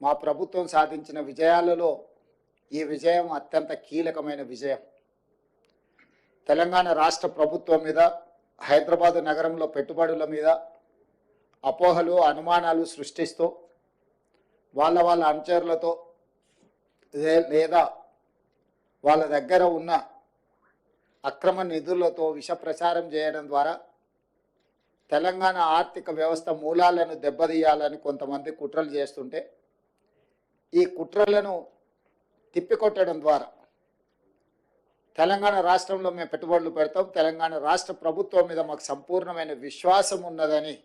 మా ప్రభుత్వం సాధించిన విజయాలలో ఈ విజయం అత్యంత కీలకమైన విజయం. తెలంగాణ రాష్ట్ర ప్రభుత్వం మీద, హైదరాబాదు నగరంలో పెట్టుబడుల మీద అపోహలు, అనుమానాలు సృష్టిస్తూ వాళ్ళ అనుచరులతో లేదా వాళ్ళ దగ్గర ఉన్న అక్రమ నిధులతో విష ప్రచారం చేయడం ద్వారా తెలంగాణ ఆర్థిక వ్యవస్థ మూలాలను దెబ్బతీయాలని కొంతమంది కుట్రలు చేస్తుంటే, ఈ కుట్రలను తిప్పికొట్టడం ద్వారా తెలంగాణ రాష్ట్రంలో మేము పెట్టుబడులు పెడతాం, తెలంగాణ రాష్ట్ర ప్రభుత్వం మీద మాకు సంపూర్ణమైన విశ్వాసం ఉన్నదని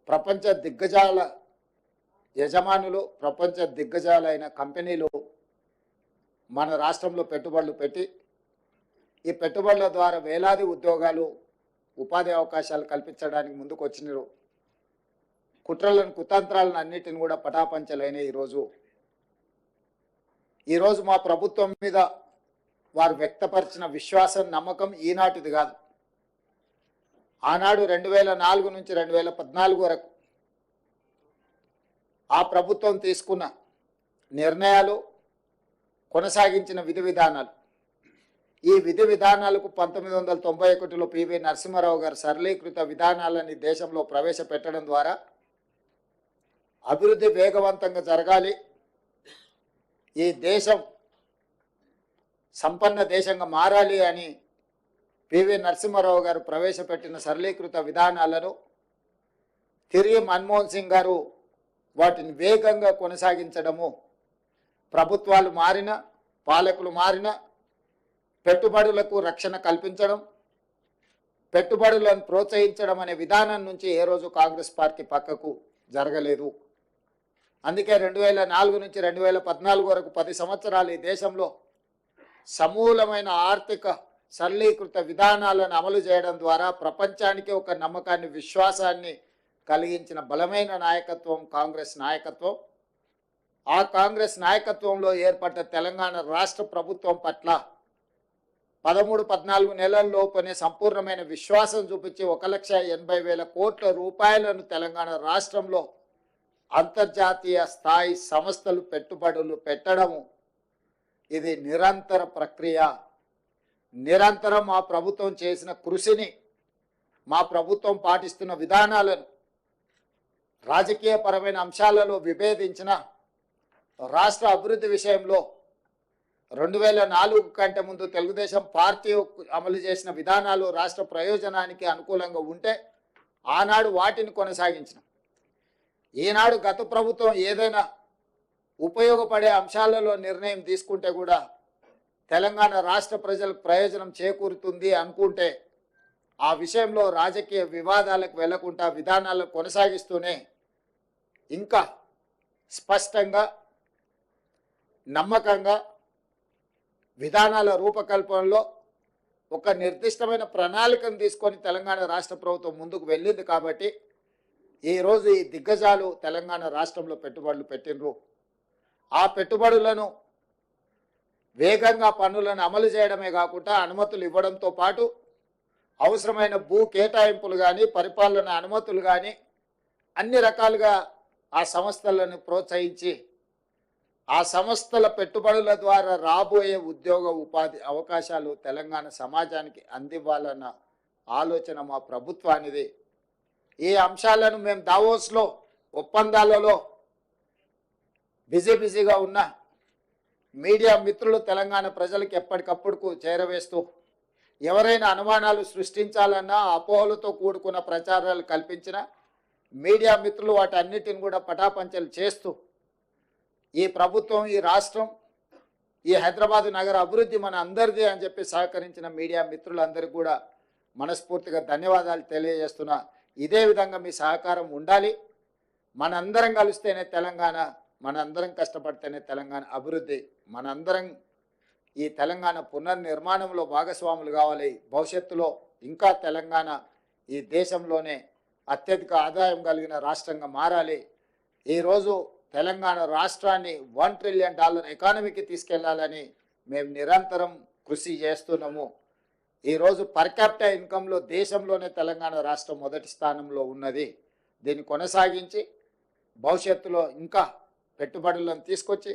ప్రపంచ దిగ్గజాల యజమానులు, ప్రపంచ దిగ్గజాలైన కంపెనీలు మన రాష్ట్రంలో పెట్టుబడులు పెట్టి ఈ పెట్టుబడుల ద్వారా వేలాది ఉద్యోగాలు, ఉపాధి అవకాశాలు కల్పించడానికి ముందుకు వచ్చినారు. కుట్రలను, కుతంత్రాలను అన్నిటిని కూడా పటాపంచలైన ఈరోజు మా ప్రభుత్వం మీద వారు వ్యక్తపరిచిన విశ్వాసం, నమ్మకం ఈనాటిది కాదు. ఆనాడు 2004 నుంచి 2014 వరకు ఆ ప్రభుత్వం తీసుకున్న నిర్ణయాలు, కొనసాగించిన విధి విధానాలు, ఈ విధి విధానాలకు 1991లో పివి నరసింహారావు గారు సరళీకృత విధానాలని దేశంలో ప్రవేశపెట్టడం ద్వారా అభివృద్ధి వేగవంతంగా జరగాలి, ఈ దేశం సంపన్న దేశంగా మారాలి అని పివి నరసింహారావు గారు ప్రవేశపెట్టిన సరళీకృత విధానాలను తిరిగి మన్మోహన్ సింగ్ గారు వాటిని వేగంగా కొనసాగించడము, ప్రభుత్వాలు మారిన, పాలకులు మారిన, పెట్టుబడులకు రక్షణ కల్పించడం, పెట్టుబడులను ప్రోత్సహించడం అనే విధానం నుంచి ఏ రోజు కాంగ్రెస్ పార్టీ పక్కకు జరగలేదు. అందుకే 2004 నుంచి 2014 వరకు 10 సంవత్సరాలు ఈ దేశంలో సమూలమైన ఆర్థిక సరళీకృత విధానాలను అమలు చేయడం ద్వారా ప్రపంచానికి ఒక నమ్మకాన్ని, విశ్వాసాన్ని కలిగించిన బలమైన నాయకత్వం కాంగ్రెస్ నాయకత్వం. ఆ కాంగ్రెస్ నాయకత్వంలో ఏర్పడ్డ తెలంగాణ రాష్ట్ర ప్రభుత్వం పట్ల 13-14 నెలల్లోపునే సంపూర్ణమైన విశ్వాసం చూపించి 1,80,000 కోట్ల రూపాయలను తెలంగాణ రాష్ట్రంలో అంతర్జాతీయ స్థాయి సంస్థలు పెట్టుబడులు పెట్టడము, ఇది నిరంతర ప్రక్రియ. నిరంతరం మా ప్రభుత్వం చేసిన కృషిని, మా ప్రభుత్వం పాటిస్తున్న విధానాలను రాజకీయపరమైన అంశాలలో విభేదించిన, రాష్ట్ర అభివృద్ధి విషయంలో 2004 కంటే ముందు తెలుగుదేశం పార్టీ అమలు చేసిన విధానాలు రాష్ట్ర ప్రయోజనానికి అనుకూలంగా ఉంటే ఆనాడు వాటిని కొనసాగించిన, ఈనాడు గత ప్రభుత్వం ఏదైనా ఉపయోగపడే అంశాలలో నిర్ణయం తీసుకుంటే కూడా తెలంగాణ రాష్ట్ర ప్రజలకు ప్రయోజనం చేకూరుతుంది అనుకుంటే ఆ విషయంలో రాజకీయ వివాదాలకు వెళ్లకుండా విధానాలను కొనసాగిస్తూనే ఇంకా స్పష్టంగా, నమ్మకంగా విధానాల రూపకల్పనలో ఒక నిర్దిష్టమైన ప్రణాళికను తీసుకొని తెలంగాణ రాష్ట్ర ప్రభుత్వం ముందుకు వెళ్ళింది. కాబట్టి ఈరోజు ఈ దిగ్గజాలు తెలంగాణ రాష్ట్రంలో పెట్టుబడులు పెట్టినరు. ఆ పెట్టుబడులను వేగంగా పన్నులను అమలు చేయడమే కాకుండా అనుమతులు ఇవ్వడంతో పాటు అవసరమైన భూ కేటాయింపులు కానీ, పరిపాలన అనుమతులు కానీ అన్ని రకాలుగా ఆ సంస్థలను ప్రోత్సహించి ఆ సంస్థల పెట్టుబడుల ద్వారా రాబోయే ఉద్యోగ, ఉపాధి అవకాశాలు తెలంగాణ సమాజానికి అందివ్వాలన్న ఆలోచన మా ప్రభుత్వానిది. ఈ అంశాలను మేము దావోస్లో ఒప్పందాలలో బిజీగా ఉన్న మీడియా మిత్రులు తెలంగాణ ప్రజలకు ఎప్పటికప్పుడు చేరవేస్తూ ఎవరైనా అనుమానాలు సృష్టించాలన్నా, అపోహలతో కూడుకున్న ప్రచారాలు కల్పించిన మీడియా మిత్రులు వాటి అన్నిటిని కూడా పటాపంచలు చేస్తూ ఈ ప్రభుత్వం, ఈ రాష్ట్రం, ఈ హైదరాబాదు నగర అభివృద్ధి మన అందరిది అని చెప్పి సహకరించిన మీడియా మిత్రులందరికీ కూడా మనస్ఫూర్తిగా ధన్యవాదాలు తెలియజేస్తున్నా. ఇదే విధంగా మీ సహకారం ఉండాలి. మనందరం కలిస్తేనే తెలంగాణ, మనందరం కష్టపడితేనే తెలంగాణ అభివృద్ధి, మనందరం ఈ తెలంగాణ పునర్నిర్మాణంలో భాగస్వాములు కావాలి. భవిష్యత్తులో ఇంకా తెలంగాణ ఈ దేశంలోనే అత్యధిక ఆదాయం కలిగిన రాష్ట్రంగా మారాలి. ఈరోజు తెలంగాణ రాష్ట్రాన్ని $1 ట్రిలియన్ ఎకానమీకి తీసుకెళ్లాలని మేము నిరంతరం కృషి చేస్తున్నాము. ఈరోజు పర్ క్యాపిటా ఇన్కంలో దేశంలోనే తెలంగాణ రాష్ట్రం మొదటి స్థానంలో ఉన్నది. దీన్ని కొనసాగించి భవిష్యత్తులో ఇంకా పెట్టుబడులను తీసుకొచ్చి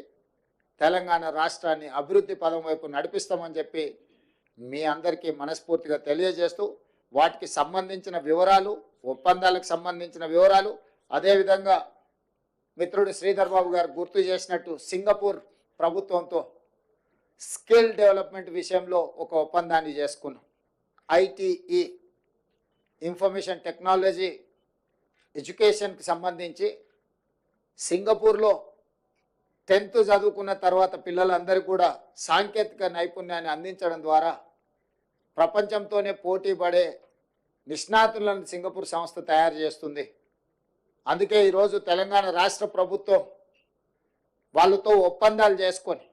తెలంగాణ రాష్ట్రాన్ని అభివృద్ధి పదం వైపు నడిపిస్తామని చెప్పి మీ అందరికీ మనస్ఫూర్తిగా తెలియజేస్తూ వాటికి సంబంధించిన వివరాలు, ఒప్పందాలకు సంబంధించిన వివరాలు, అదేవిధంగా మిత్రుడు శ్రీధర్ బాబు గారు గుర్తు చేసినట్టు సింగపూర్ ప్రభుత్వంతో స్కిల్ డెవలప్మెంట్ విషయంలో ఒక ఒప్పందాన్ని చేసుకున్నాం. ఐటీఈ, ఇన్ఫర్మేషన్ టెక్నాలజీ ఎడ్యుకేషన్కి సంబంధించి సింగపూర్లో 10th చదువుకున్న తర్వాత పిల్లలందరికీ కూడా సాంకేతిక నైపుణ్యాన్ని అందించడం ద్వారా ప్రపంచంతోనే పోటీ పడే నిష్ణాతులను సింగపూర్ సంస్థ తయారు చేస్తుంది. అందుకే ఈరోజు తెలంగాణ రాష్ట్ర ప్రభుత్వం వాళ్ళతో ఒప్పందాలు చేసుకొని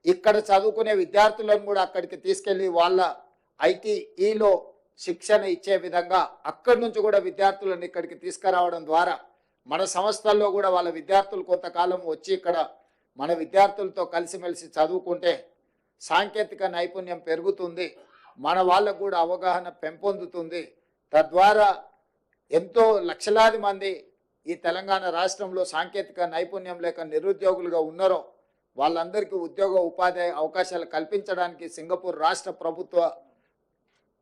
ఇక్కడ చదువుకునే విద్యార్థులను కూడా అక్కడికి తీసుకెళ్ళి వాళ్ళ ఐటీఈలో శిక్షణ ఇచ్చే విధంగా అక్కడి నుంచి కూడా విద్యార్థులను ఇక్కడికి తీసుకురావడం ద్వారా మన సంస్థల్లో కూడా వాళ్ళ విద్యార్థులు కొంతకాలం వచ్చి ఇక్కడ మన విద్యార్థులతో కలిసిమెలిసి చదువుకుంటే సాంకేతిక నైపుణ్యం పెరుగుతుంది, మన వాళ్ళకు కూడా అవగాహన పెంపొందుతుంది. తద్వారా ఎంతో లక్షలాది మంది ఈ తెలంగాణ రాష్ట్రంలో సాంకేతిక నైపుణ్యం లేక నిరుద్యోగులుగా ఉన్నారో వాళ్ళందరికీ ఉద్యోగ ఉపాధి అవకాశాలు కల్పించడానికి సింగపూర్ రాష్ట్ర ప్రభుత్వ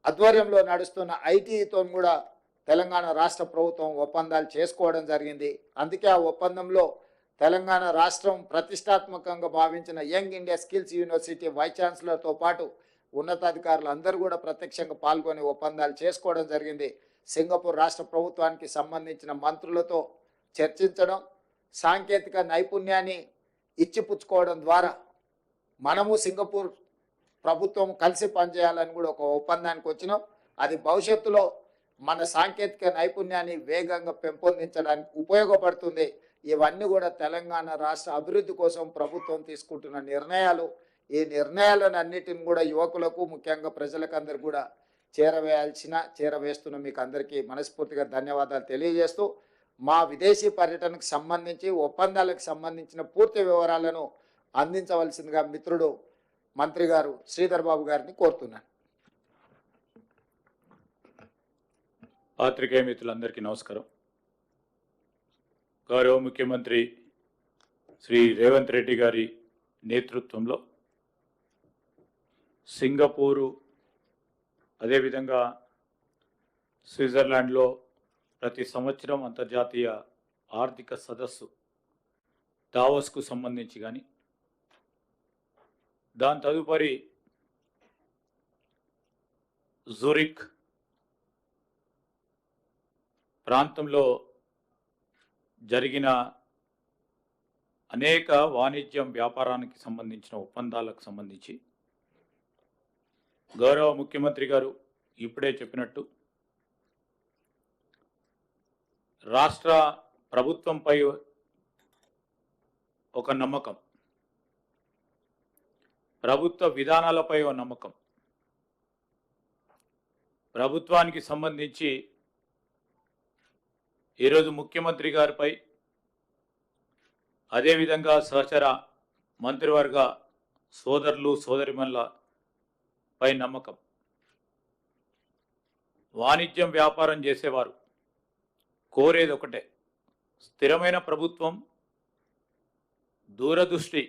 ఆధ్వర్యంలో నడుస్తున్న ఐటీతో కూడా తెలంగాణ రాష్ట్ర ప్రభుత్వం ఒప్పందాలు చేసుకోవడం జరిగింది. అందుకే ఆ ఒప్పందంలో తెలంగాణ రాష్ట్రం ప్రతిష్టాత్మకంగా భావించిన young India skills university vice ఛాన్సలర్తో పాటు ఉన్నతాధికారులు అందరూ కూడా ప్రత్యక్షంగా పాల్గొని ఒప్పందాలు చేసుకోవడం జరిగింది. సింగపూర్ రాష్ట్ర ప్రభుత్వానికి సంబంధించిన మంత్రులతో చర్చించడం, సాంకేతిక నైపుణ్యాన్ని ఇచ్చిపుచ్చుకోవడం ద్వారా మనము సింగపూర్ ప్రభుత్వం కలిసి పనిచేయాలని కూడా ఒక ఒప్పందానికి వచ్చినాం. అది భవిష్యత్తులో మన సాంకేతిక నైపుణ్యాన్ని వేగంగా పెంపొందించడానికి ఉపయోగపడుతుంది. ఇవన్నీ కూడా తెలంగాణ రాష్ట్ర అభివృద్ధి కోసం ప్రభుత్వం తీసుకుంటున్న నిర్ణయాలు. ఈ నిర్ణయాలను అన్నిటిని కూడా యువకులకు, ముఖ్యంగా ప్రజలకు అందరు కూడా చేరవేస్తున్న మీకు అందరికీ మనస్ఫూర్తిగా ధన్యవాదాలు తెలియజేస్తూ మా విదేశీ పర్యటనకు సంబంధించి ఒప్పందాలకు సంబంధించిన పూర్తి వివరాలను అందించవలసిందిగా మిత్రుడు మంత్రి గారు శ్రీధర్ బాబు గారిని కోరుతున్నాను. పాత్రికేయ మిత్రులందరికీ నమస్కారం. గౌరవ ముఖ్యమంత్రి శ్రీ రేవంత్ రెడ్డి గారి నేతృత్వంలో సింగపూరు, అదేవిధంగా స్విట్జర్లాండ్లో ప్రతి సంవత్సరం అంతర్జాతీయ ఆర్థిక సదస్సు దావోస్కు సంబంధించి కానీ, దాని తదుపరి జూరిక్ ప్రాంతంలో జరిగిన అనేక వాణిజ్యం, వ్యాపారానికి సంబంధించిన ఒప్పందాలకు సంబంధించి గౌరవ ముఖ్యమంత్రి గారు ఇప్పుడే చెప్పినట్టు రాష్ట్ర ప్రభుత్వంపై ఒక నమ్మకం, ప్రభుత్వ విధానాలపై ఒక నమ్మకం, ప్రభుత్వానికి సంబంధించి ఈరోజు ముఖ్యమంత్రి గారిపై, అదేవిధంగా సహచర మంత్రివర్గ సోదరులు సోదరిమణుల పై నమ్మకం. వాణిజ్యం, వ్యాపారం చేసేవారు కోరేది ఒకటే, స్థిరమైన ప్రభుత్వం, దూరదృష్టి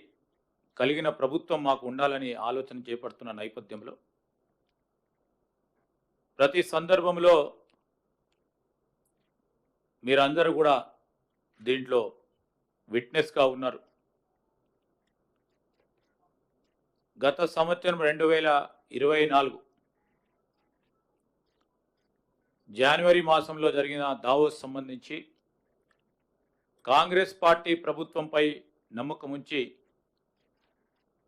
కలిగిన ప్రభుత్వం మాకు ఉండాలని ఆలోచన చేపడుతున్న నేపథ్యంలో ప్రతి సందర్భంలో మీరందరూ కూడా దీంట్లో విట్నెస్గా ఉన్నారు. గత సంవత్సరం 2024 జనవరి మాసంలో జరిగిన దావోస్ సంబంధించి కాంగ్రెస్ పార్టీ ప్రభుత్వంపై నమ్మకం ఉంచి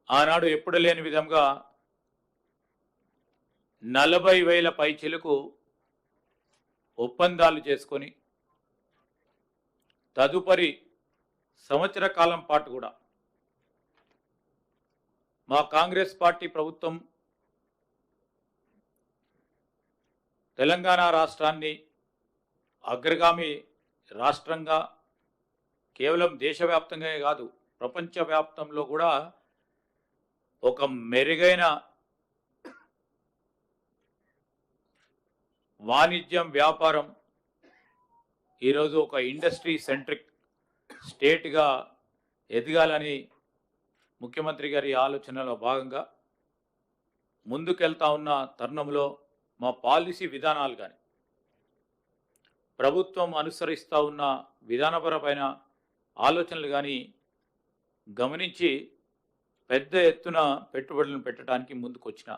ఆనాడు ఎప్పుడు లేని విధంగా 40,000 పైచిలకు ఒప్పందాలు చేసుకొని తదుపరి సంవత్సర కాలం పాటు కూడా మా కాంగ్రెస్ పార్టీ ప్రభుత్వం తెలంగాణ రాష్ట్రాన్ని అగ్రగామి రాష్ట్రంగా కేవలం దేశవ్యాప్తంగా కాదు, ప్రపంచవ్యాప్తంలో కూడా ఒక మెరుగైన వాణిజ్యం, వ్యాపారం, ఈరోజు ఒక ఇండస్ట్రీ సెంట్రిక్ స్టేట్గా ఎదగాలని ముఖ్యమంత్రి గారి ఆలోచనలో భాగంగా ముందుకెళ్తా ఉన్న తరుణంలో మా పాలసీ విధానాలు కానీ ప్రభుత్వం అనుసరిస్తూ ఉన్న విధానపరమైన ఆలోచనలు కానీ గమనించి పెద్ద ఎత్తున పెట్టుబడులను పెట్టడానికి ముందుకొచ్చిన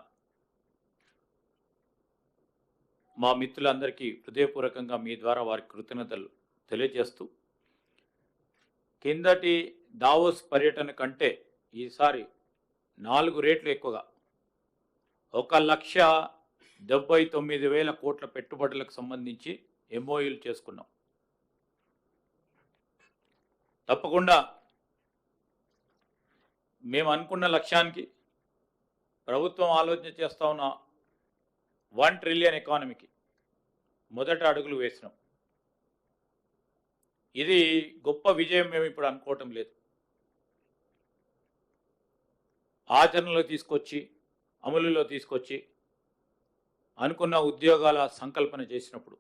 మా మిత్రులందరికీ హృదయపూర్వకంగా మీ ద్వారా వారికి కృతజ్ఞతలు తెలియజేస్తూ కిందటి దావోస్ పర్యటన కంటే ఈసారి 4 రెట్లు ఎక్కువగా 1,79,000 కోట్ల పెట్టుబడులకు సంబంధించి ఎంఓయూలు చేసుకున్నాం. తప్పకుండా మేము అనుకున్న లక్ష్యానికి ప్రభుత్వం ఆలోచన చేస్తూ ఉన్న 1 ట్రిలియన్ ఎకానమీకి మొదట అడుగులు వేసినాం. ఇది గొప్ప విజయం మేము ఇప్పుడు అనుకోవటం లేదు. ఆచరణలో తీసుకొచ్చి అమలులో తీసుకొచ్చి అనుకున్న ఉద్యోగాల సంకల్పన చేసినప్పుడు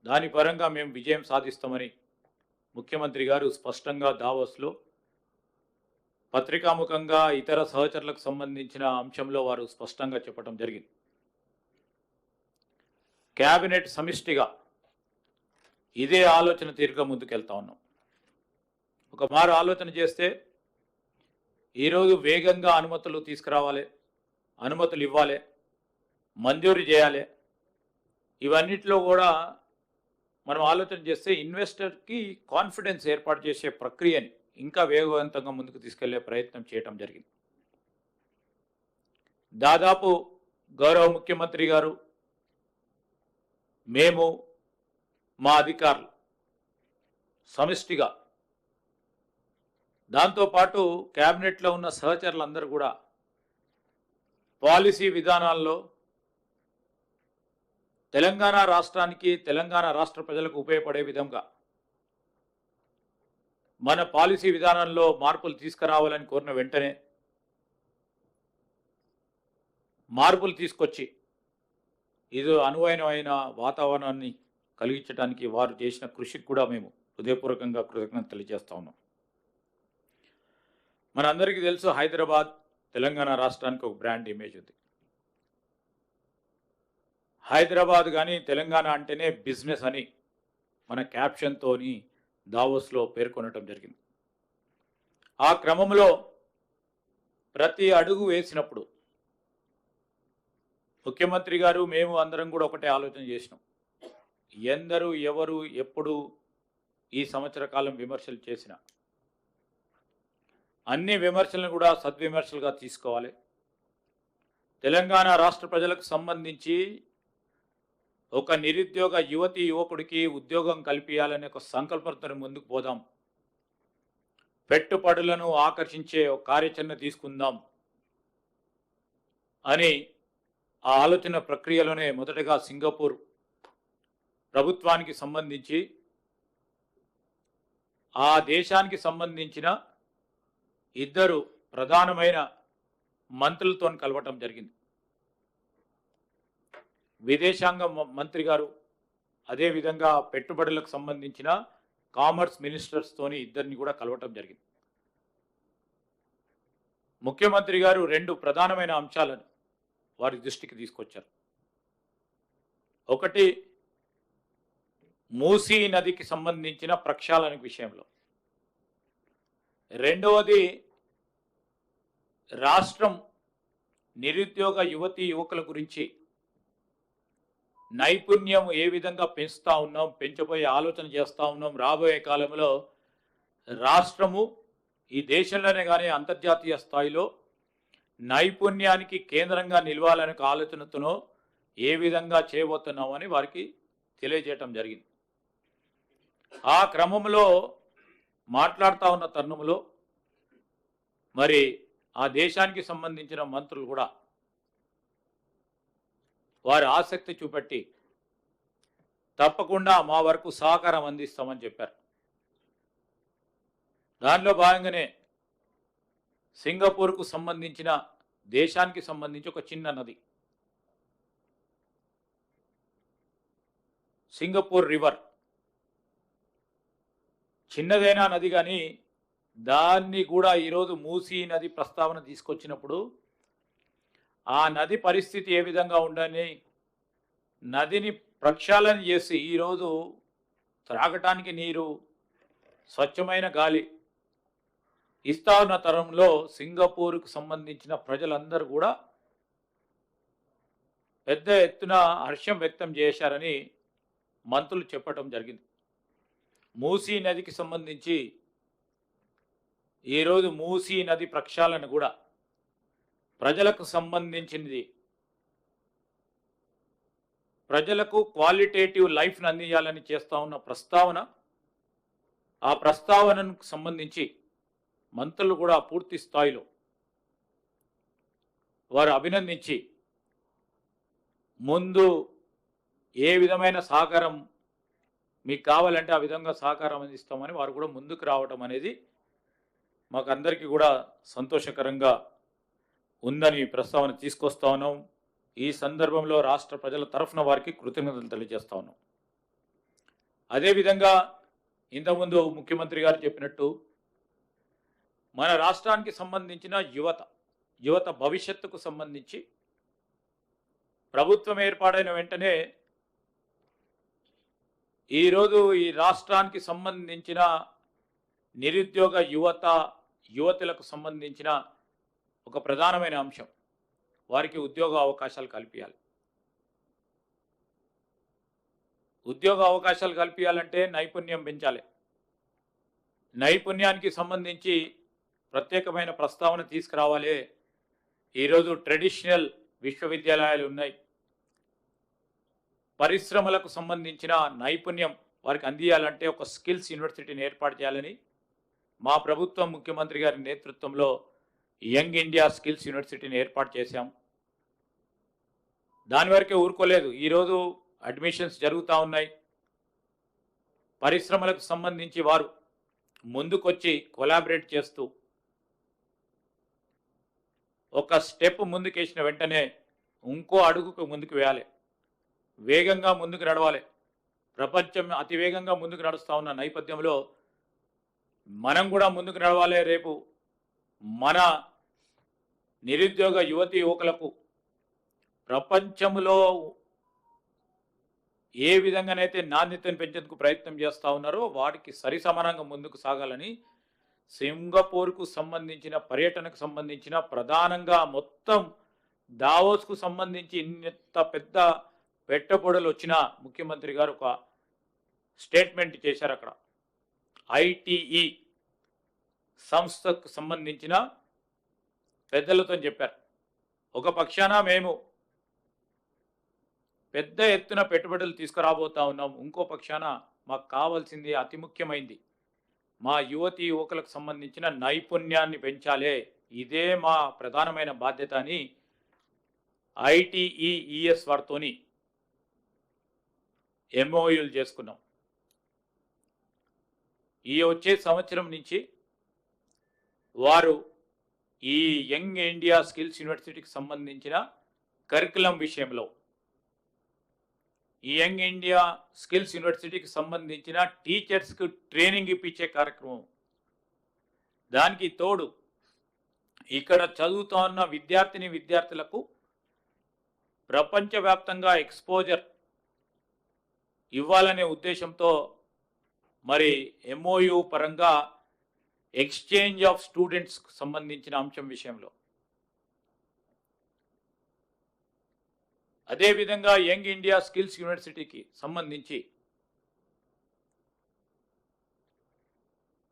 దాని పరంగా మేము విజయం సాధిస్తామని ముఖ్యమంత్రి గారు స్పష్టంగా దావోస్లో పత్రికాముఖంగా ఇతర సహచరులకు సంబంధించిన అంశంలో వారు స్పష్టంగా చెప్పడం జరిగింది. క్యాబినెట్ సమిష్టిగా ఇదే ఆలోచన తీరుగా ముందుకెళ్తా ఉన్నాం. ఒక మారు ఆలోచన చేస్తే ఈరోజు వేగంగా అనుమతులు తీసుకురావాలి, అనుమతులు ఇవ్వాలి, మంజూరు చేయాలి. ఇవన్నిటిలో కూడా మనం ఆలోచన చేస్తే ఇన్వెస్టర్కి కాన్ఫిడెన్స్ ఏర్పాటు చేసే ప్రక్రియని ఇంకా వేగవంతంగా ముందుకు తీసుకెళ్లే ప్రయత్నం చేయటం జరిగింది. దాదాపు గౌరవ ముఖ్యమంత్రి గారు, మేము, మా అధికారులు సమిష్టిగా, దాంతోపాటు క్యాబినెట్లో ఉన్న సహచరులందరూ కూడా పాలసీ విధానాల్లో తెలంగాణ రాష్ట్రానికి, తెలంగాణ రాష్ట్ర ప్రజలకు ఉపయోగపడే విధంగా మన పాలసీ విధానంలో మార్పులు తీసుకురావాలని కోరిన వెంటనే మార్పులు తీసుకొచ్చి ఇది అనువైన వాతావరణాన్ని కలిగించడానికి వారు చేసిన కృషికి కూడా మేము హృదయపూర్వకంగా కృతజ్ఞత తెలియజేస్తా ఉన్నాం. మనందరికీ తెలుసు, హైదరాబాద్ తెలంగాణ రాష్ట్రానికి ఒక బ్రాండ్ ఇమేజ్ ఉంది. హైదరాబాద్ కానీ తెలంగాణ అంటేనే బిజినెస్ అని మన క్యాప్షన్తోని దావోస్లో పేర్కొనటం జరిగింది. ఆ క్రమంలో ప్రతి అడుగు వేసినప్పుడు ముఖ్యమంత్రి గారు, మేము అందరం కూడా ఒకటే ఆలోచన చేసినాం. ఎందరూ ఎవరు ఎప్పుడు ఈ సంవత్సర కాలం విమర్శలు చేసినా అన్ని విమర్శలను కూడా సద్విమర్శలుగా తీసుకోవాలి. తెలంగాణ రాష్ట్ర ప్రజలకు సంబంధించి ఒక నిరుద్యోగ యువతి యువకుడికి ఉద్యోగం కల్పించాలనే ఒక సంకల్పంతో ముందుకు పోదాం. పెట్టుబడులను ఆకర్షించే ఒక కార్యాచరణ తీసుకుందాం అని ఆ ఆలోచన ప్రక్రియలోనే మొదటగా సింగపూర్ ప్రభుత్వానికి సంబంధించి ఆ దేశానికి సంబంధించిన 2 ప్రధానమైన మంత్రులతో కలవటం జరిగింది. విదేశాంగ మంత్రి గారు, అదేవిధంగా పెట్టుబడులకు సంబంధించిన కామర్స్ మినిస్టర్స్తోని ఇద్దరిని కూడా కలవటం జరిగింది. ముఖ్యమంత్రి గారు 2 ప్రధానమైన అంశాలను వారి దృష్టికి తీసుకొచ్చారు. ఒకటి, మూసీ నదికి సంబంధించిన ప్రక్షాళన విషయంలో. రెండవది, రాష్ట్రం నిరుద్యోగ యువతీ యువకుల గురించి నైపుణ్యం ఏ విధంగా పెంచుతూ ఉన్నాం, పెంచబోయే ఆలోచన చేస్తూ ఉన్నాం. రాబోయే కాలంలో రాష్ట్రము ఈ దేశంలోనే కానీ అంతర్జాతీయ స్థాయిలో నైపుణ్యానికి కేంద్రంగా నిలవాలనే ఆలోచనతోనో ఏ విధంగా చేయబోతున్నామని వారికి తెలియజేయటం జరిగింది. ఆ క్రమంలో మాట్లాడుతూ ఉన్న తరుణంలో మరి ఆ దేశానికి సంబంధించిన మంత్రులు కూడా వారి ఆసక్తి చూపెట్టి తప్పకుండా మా వరకు సహకారం అందిస్తామని చెప్పారు. దానిలో భాగంగానే సింగపూర్కు సంబంధించిన దేశానికి సంబంధించి ఒక చిన్న నది, సింగపూర్ రివర్, చిన్నదైనా నది కానీ దాన్ని కూడా ఈరోజు మూసీ నది ప్రస్తావన తీసుకొచ్చినప్పుడు ఆ నది పరిస్థితి ఏ విధంగా ఉండని నదిని ప్రక్షాళన చేసి ఈరోజు త్రాగటానికి నీరు, స్వచ్ఛమైన గాలి ఇస్తా ఉన్న తరంలో సింగపూర్కు సంబంధించిన ప్రజలందరూ కూడా పెద్ద ఎత్తున హర్షం వ్యక్తం చేశారని మంత్రులు చెప్పటం జరిగింది. మూసీ నదికి సంబంధించి ఈరోజు మూసీ నది ప్రక్షాళన కూడా ప్రజలకు సంబంధించినది. ప్రజలకు క్వాలిటేటివ్ లైఫ్ను అందించాలని చేస్తూ ఉన్న ప్రస్తావన, ఆ ప్రస్తావనకు సంబంధించి మంత్రులు కూడా పూర్తి స్థాయిలో వారు అభినందించి ముందు ఏ విధమైన సహకారం మీకు కావాలంటే ఆ విధంగా సహకారం అందిస్తామని వారు కూడా ముందుకు రావడం అనేది మాకు అందరికీ కూడా సంతోషకరంగా ఉందని ప్రస్తావన తీసుకొస్తా ఉన్నాం. ఈ సందర్భంలో రాష్ట్ర ప్రజల తరఫున వారికి కృతజ్ఞతలు తెలియజేస్తా ఉన్నాం. అదేవిధంగా ఇంతకుముందు ముఖ్యమంత్రి గారు చెప్పినట్టు మన రాష్ట్రానికి సంబంధించిన యువత భవిష్యత్తుకు సంబంధించి ప్రభుత్వం ఏర్పాటైన వెంటనే ఈరోజు ఈ రాష్ట్రానికి సంబంధించిన నిరుద్యోగ యువతులకు సంబంధించిన ఒక ప్రధానమైన అంశం వారికి ఉద్యోగ అవకాశాలు కల్పించాలి. ఉద్యోగ అవకాశాలు కల్పించాలంటే నైపుణ్యం పెంచాలి. నైపుణ్యానికి సంబంధించి ప్రత్యేకమైన ప్రస్తావన తీసుకురావాలి. ఈరోజు ట్రెడిషనల్ విశ్వవిద్యాలయాలు ఉన్నాయి. పరిశ్రమలకు సంబంధించిన నైపుణ్యం వారికి అందియాలంటే ఒక స్కిల్స్ యూనివర్సిటీని ఏర్పాటు చేయాలని మా ప్రభుత్వం ముఖ్యమంత్రి గారి నేతృత్వంలో యంగ్ ఇండియా స్కిల్స్ యూనివర్సిటీని ఏర్పాటు చేశాం. దాని వరకే ఊరుకోలేదు. ఈరోజు అడ్మిషన్స్ జరుగుతూ ఉన్నాయి. పరిశ్రమలకు సంబంధించి వారు ముందుకొచ్చి కొలాబరేట్ చేస్తూ ఒక స్టెప్ ముందుకేసిన వెంటనే ఇంకో అడుగుకు ముందుకు వేయాలి. వేగంగా ముందుకు నడవాలి. ప్రపంచం అతివేగంగా ముందుకు నడుస్తూ ఉన్న నేపథ్యంలో మనం కూడా ముందుకు నడవాలి. రేపు మన నిరుద్యోగ యువకులకు ప్రపంచంలో ఏ విధంగానైతే నాణ్యతను పెంచేందుకు ప్రయత్నం చేస్తూ ఉన్నారో వాటికి సరిసమానంగా ముందుకు సాగాలని సింగపూర్కు సంబంధించిన పర్యటనకు సంబంధించిన ప్రధానంగా మొత్తం దావోస్కు సంబంధించి ఇంత పెద్ద పెట్టుబడులు వచ్చిన ముఖ్యమంత్రి గారు ఒక స్టేట్మెంట్ చేశారు. అక్కడ ఐటీఈ సంస్థకు సంబంధించిన పెద్దలతో చెప్పారు. ఒక పక్షాన మేము పెద్ద ఎత్తున పెట్టుబడులు తీసుకురాబోతా ఉన్నాం, ఇంకో పక్షాన మాకు కావాల్సింది అతి ముఖ్యమైనది మా యువకులకు సంబంధించిన నైపుణ్యాన్ని పెంచాలే, ఇదే మా ప్రధానమైన బాధ్యత అని ఐటీఈఎస్ వారితోని ఎంఓయూలు చేసుకున్నాం. ఈ వచ్చే సంవత్సరం నుంచి వారు ఈ యంగ్ ఇండియా స్కిల్స్ యూనివర్సిటీకి సంబంధించిన కరికులం విషయంలో ఈ యంగ్ ఇండియా స్కిల్స్ యూనివర్సిటీకి సంబంధించిన టీచర్స్కు ట్రైనింగ్ ఇప్పించే కార్యక్రమం, దానికి తోడు ఇక్కడ చదువుతున్న విద్యార్థులకు ప్రపంచవ్యాప్తంగా ఎక్స్పోజర్ ఇవ్వాలనే ఉద్దేశంతో మరి ఎంఓయు పరంగా ఎక్స్చేంజ్ ఆఫ్ స్టూడెంట్స్కు సంబంధించిన అంశం విషయంలో, అదేవిధంగా యంగ్ ఇండియా స్కిల్స్ యూనివర్సిటీకి సంబంధించి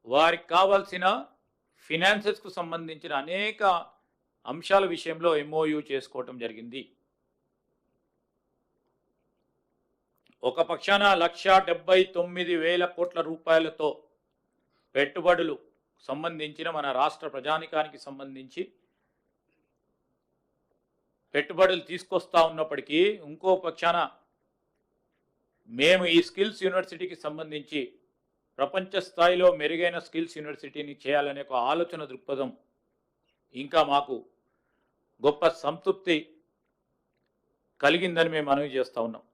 వారికి కావాల్సిన ఫినాన్సెస్కు సంబంధించిన అనేక అంశాల విషయంలో ఎంఓయు చేసుకోవటం జరిగింది. ఒక పక్షాన 1,79,000 కోట్ల రూపాయలతో పెట్టుబడులు సంబంధించిన మన రాష్ట్ర ప్రజానికానికి సంబంధించి పెట్టుబడులు తీసుకొస్తా ఉన్నప్పటికీ ఇంకో పక్షాన మేము ఈ స్కిల్స్ యూనివర్సిటీకి సంబంధించి ప్రపంచ స్థాయిలో మెరుగైన స్కిల్స్ యూనివర్సిటీని చేయాలనే ఒక ఆలోచన దృక్పథం ఇంకా మాకు గొప్ప సంతృప్తి కలిగిందని మేము మనవి చేస్తూ ఉన్నాం.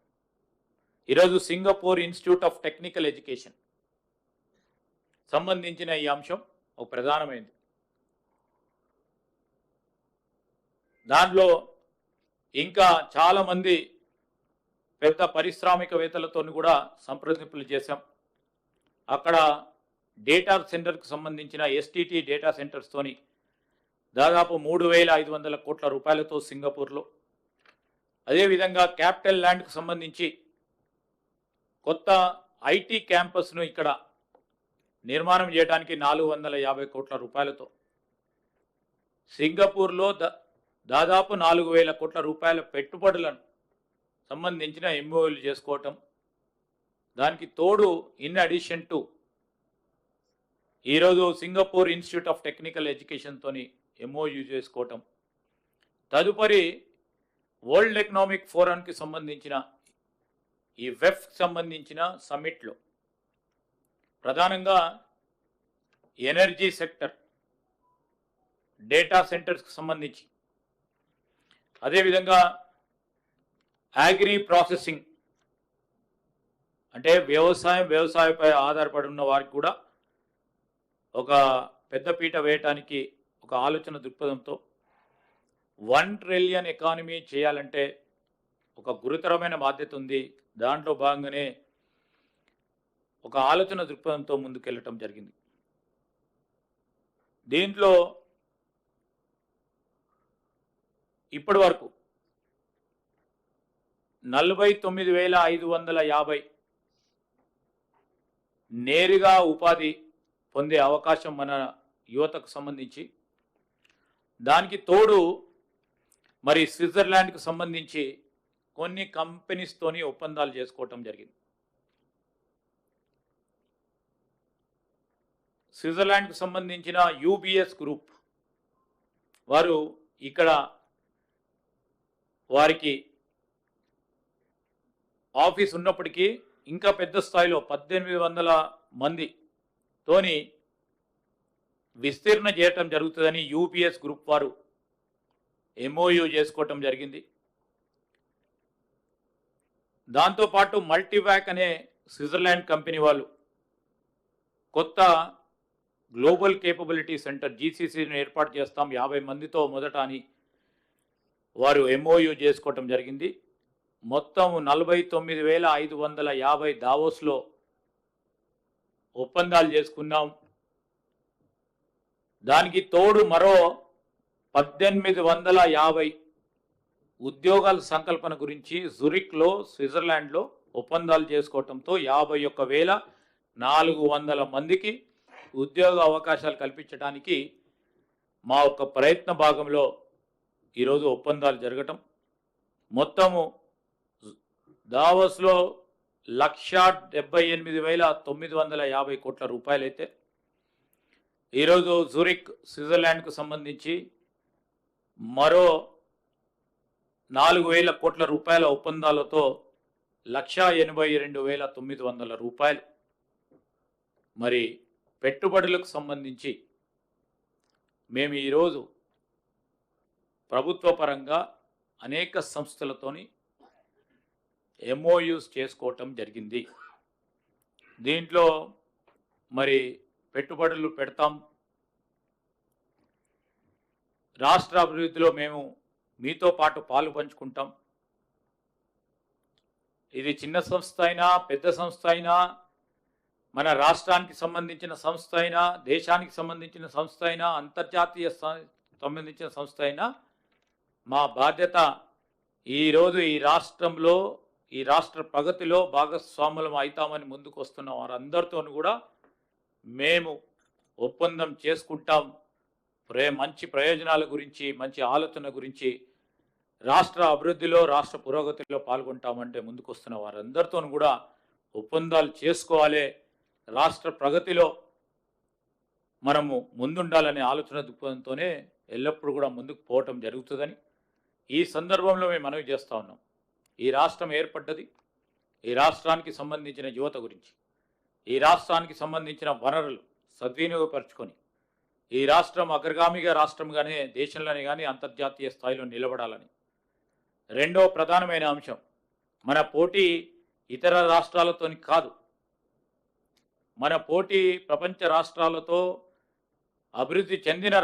ఈరోజు Singapore institute of technical education సంబంధించిన ఈ అంశం ఒక ప్రధానమైనది. దాంట్లో ఇంకా చాలామంది పెద్ద పారిశ్రామికవేత్తలతో కూడా సంప్రదింపులు చేశాం. అక్కడ డేటా సెంటర్కి సంబంధించిన ఎస్టీటీ డేటా సెంటర్స్తోని దాదాపు 3,500 కోట్ల రూపాయలతో సింగపూర్లో, అదేవిధంగా క్యాపిటల్ ల్యాండ్కు సంబంధించి కొత్త ఐటీ క్యాంపస్ను ఇక్కడ నిర్మాణం చేయడానికి 450 కోట్ల రూపాయలతో, సింగపూర్లో దాదాపు 4,000 కోట్ల రూపాయల పెట్టుబడులను సంబంధించిన ఎంఓయూలు చేసుకోవటం, దానికి తోడు ఇన్ అడిషన్ టు ఈరోజు సింగపూర్ ఇన్స్టిట్యూట్ ఆఫ్ టెక్నికల్ ఎడ్యుకేషన్తోని ఎంఓయూ చేసుకోవటం, తదుపరి వరల్డ్ ఎకనామిక్ ఫోరంకి సంబంధించిన ఈ వెఫ్కి సంబంధించిన సమ్మిట్లో ప్రధానంగా ఎనర్జీ సెక్టర్, డేటా సెంటర్స్కి సంబంధించి, అదేవిధంగా అగ్రి ప్రాసెసింగ్ అంటే వ్యవసాయంపై ఆధారపడి ఉన్న వారికి కూడా ఒక పెద్దపీట వేయటానికి ఒక ఆలోచన దృక్పథంతో 1 ట్రిలియన్ ఎకానమీ చేయాలంటే ఒక గురుతరమైన బాధ్యత ఉంది. దాంట్లో భాగంగానే ఒక ఆలోచన దృక్పథంతో ముందుకెళ్ళటం జరిగింది. దీంట్లో ఇప్పటి వరకు 49,550 నేరుగా ఉపాధి పొందే అవకాశం మన యువతకు సంబంధించి, దానికి తోడు మరి స్విట్జర్లాండ్కు సంబంధించి కొన్ని కంపెనీస్తోని ఒప్పందాలు చేసుకోవటం జరిగింది. స్విట్జర్లాండ్కు సంబంధించిన యూబీఎస్ గ్రూప్ వారు ఇక్కడ వారికి ఆఫీస్ ఉన్నప్పటికీ ఇంకా పెద్ద స్థాయిలో 1,800 మందితోని విస్తీర్ణ చేయటం జరుగుతుందని యూపీఎస్ గ్రూప్ వారు ఎంఓయూ చేసుకోవటం జరిగింది. దాంతోపాటు మల్టీవాక్ అనే స్విట్జర్లాండ్ కంపెనీ వాళ్ళు కొత్త గ్లోబల్ కేపబిలిటీ సెంటర్ జీసీసీని ఏర్పాటు చేస్తాం 50 మందితో మొదట అని వారు ఎంఓయూ చేసుకోవటం జరిగింది. మొత్తం 49,550 దావోస్లో ఒప్పందాలు చేసుకున్నాం. దానికి తోడు మరో 1,850 ఉద్యోగాల సంకల్పన గురించి జురిక్లో స్విట్జర్లాండ్లో ఒప్పందాలు చేసుకోవటంతో 51,400 మందికి ఉద్యోగ అవకాశాలు కల్పించడానికి మా యొక్క ప్రయత్న భాగంలో ఈరోజు ఒప్పందాలు జరగటం. మొత్తము దావోస్లో 1,78,950 కోట్ల రూపాయలైతే ఈరోజు జూరిక్ స్విట్జర్లాండ్కు సంబంధించి మరో 4,000 కోట్ల రూపాయల ఒప్పందాలతో 1,82,900 రూపాయలు మరి పెట్టుబడులకు సంబంధించి మేము ఈరోజు ప్రభుత్వ పరంగా అనేక సంస్థలతోని ఎంఓయూస్ చేసుకోవటం జరిగింది. దీంట్లో మరి పెట్టుబడులు పెడతాం. రాష్ట్ర అభివృద్ధిలో మేము మీతో పాటు పాలు పంచుకుంటాం. ఇది చిన్న సంస్థ అయినా పెద్ద సంస్థ అయినా, మన రాష్ట్రానికి సంబంధించిన సంస్థ అయినా, దేశానికి సంబంధించిన సంస్థ అయినా, అంతర్జాతీయ సంబంధించిన సంస్థ అయినా, మా బాధ్యత ఈరోజు ఈ రాష్ట్రంలో ఈ రాష్ట్ర ప్రగతిలో భాగస్వాములం అవుతామని ముందుకు వస్తున్న వారందరితో కూడా మేము ఒప్పందం చేసుకుంటాం. మంచి ప్రయోజనాల గురించి, మంచి ఆలోచన గురించి, రాష్ట్ర అభివృద్ధిలో రాష్ట్ర పురోగతిలో పాల్గొంటామంటే ముందుకు వస్తున్న వారందరితో కూడా ఒప్పందాలు చేసుకోవాలి. రాష్ట్ర ప్రగతిలో మనము ముందుండాలనే ఆలోచన దృక్పథంతోనే ఎల్లప్పుడూ కూడా ముందుకు పోవటం జరుగుతుందని ఈ సందర్భంలో మేము మనవి చేస్తూ ఉన్నాం. ఈ రాష్ట్రం ఏర్పడ్డది ఈ రాష్ట్రానికి సంబంధించిన యువత గురించి, ఈ రాష్ట్రానికి సంబంధించిన వనరులు సద్వినియోగపరుచుకొని ఈ రాష్ట్రం అగ్రగామిగా రాష్ట్రంగానే దేశంలోనే కానీ అంతర్జాతీయ స్థాయిలో నిలబడాలని. రెండో ప్రధానమైన అంశం, మన పోటీ ఇతర రాష్ట్రాలతో కాదు, మన పోటీ ప్రపంచ రాష్ట్రాలతో అభివృద్ధి చెందిన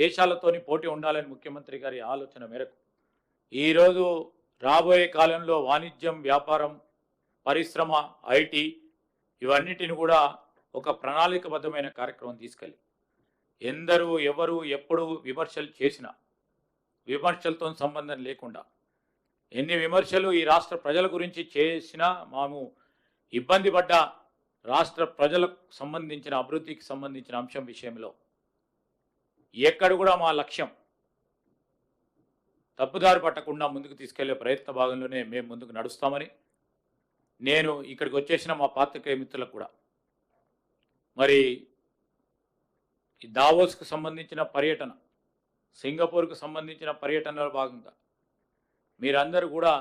దేశాలతోని పోటీ ఉండాలని ముఖ్యమంత్రి గారి ఆలోచన మేరకు ఈరోజు రాబోయే కాలంలో వాణిజ్యం, వ్యాపారం, పరిశ్రమ, ఐటీ ఇవన్నిటిని కూడా ఒక ప్రణాళికబద్ధమైన కార్యక్రమం తీసుకెళ్ళి ఎందరూ ఎవరు ఎప్పుడు విమర్శలు చేసినా విమర్శలతో సంబంధం లేకుండా ఎన్ని విమర్శలు ఈ రాష్ట్ర ప్రజల గురించి చేసినా మేము ఇబ్బంది పడ్డ రాష్ట్ర ప్రజలకు సంబంధించిన అభివృద్ధికి సంబంధించిన అంశం విషయంలో ఎక్కడ కూడా మా లక్ష్యం తప్పుదారి పట్టకుండా ముందుకు తీసుకెళ్లే ప్రయత్న భాగంలోనే మేము ముందుకు నడుస్తామని నేను ఇక్కడికి వచ్చేసిన మా పాత్రికేయ మిత్రులకు కూడా మరి ఈ దావోస్కు సంబంధించిన పర్యటన, సింగపూర్కు సంబంధించిన పర్యటనలో భాగంగా మీరందరూ కూడా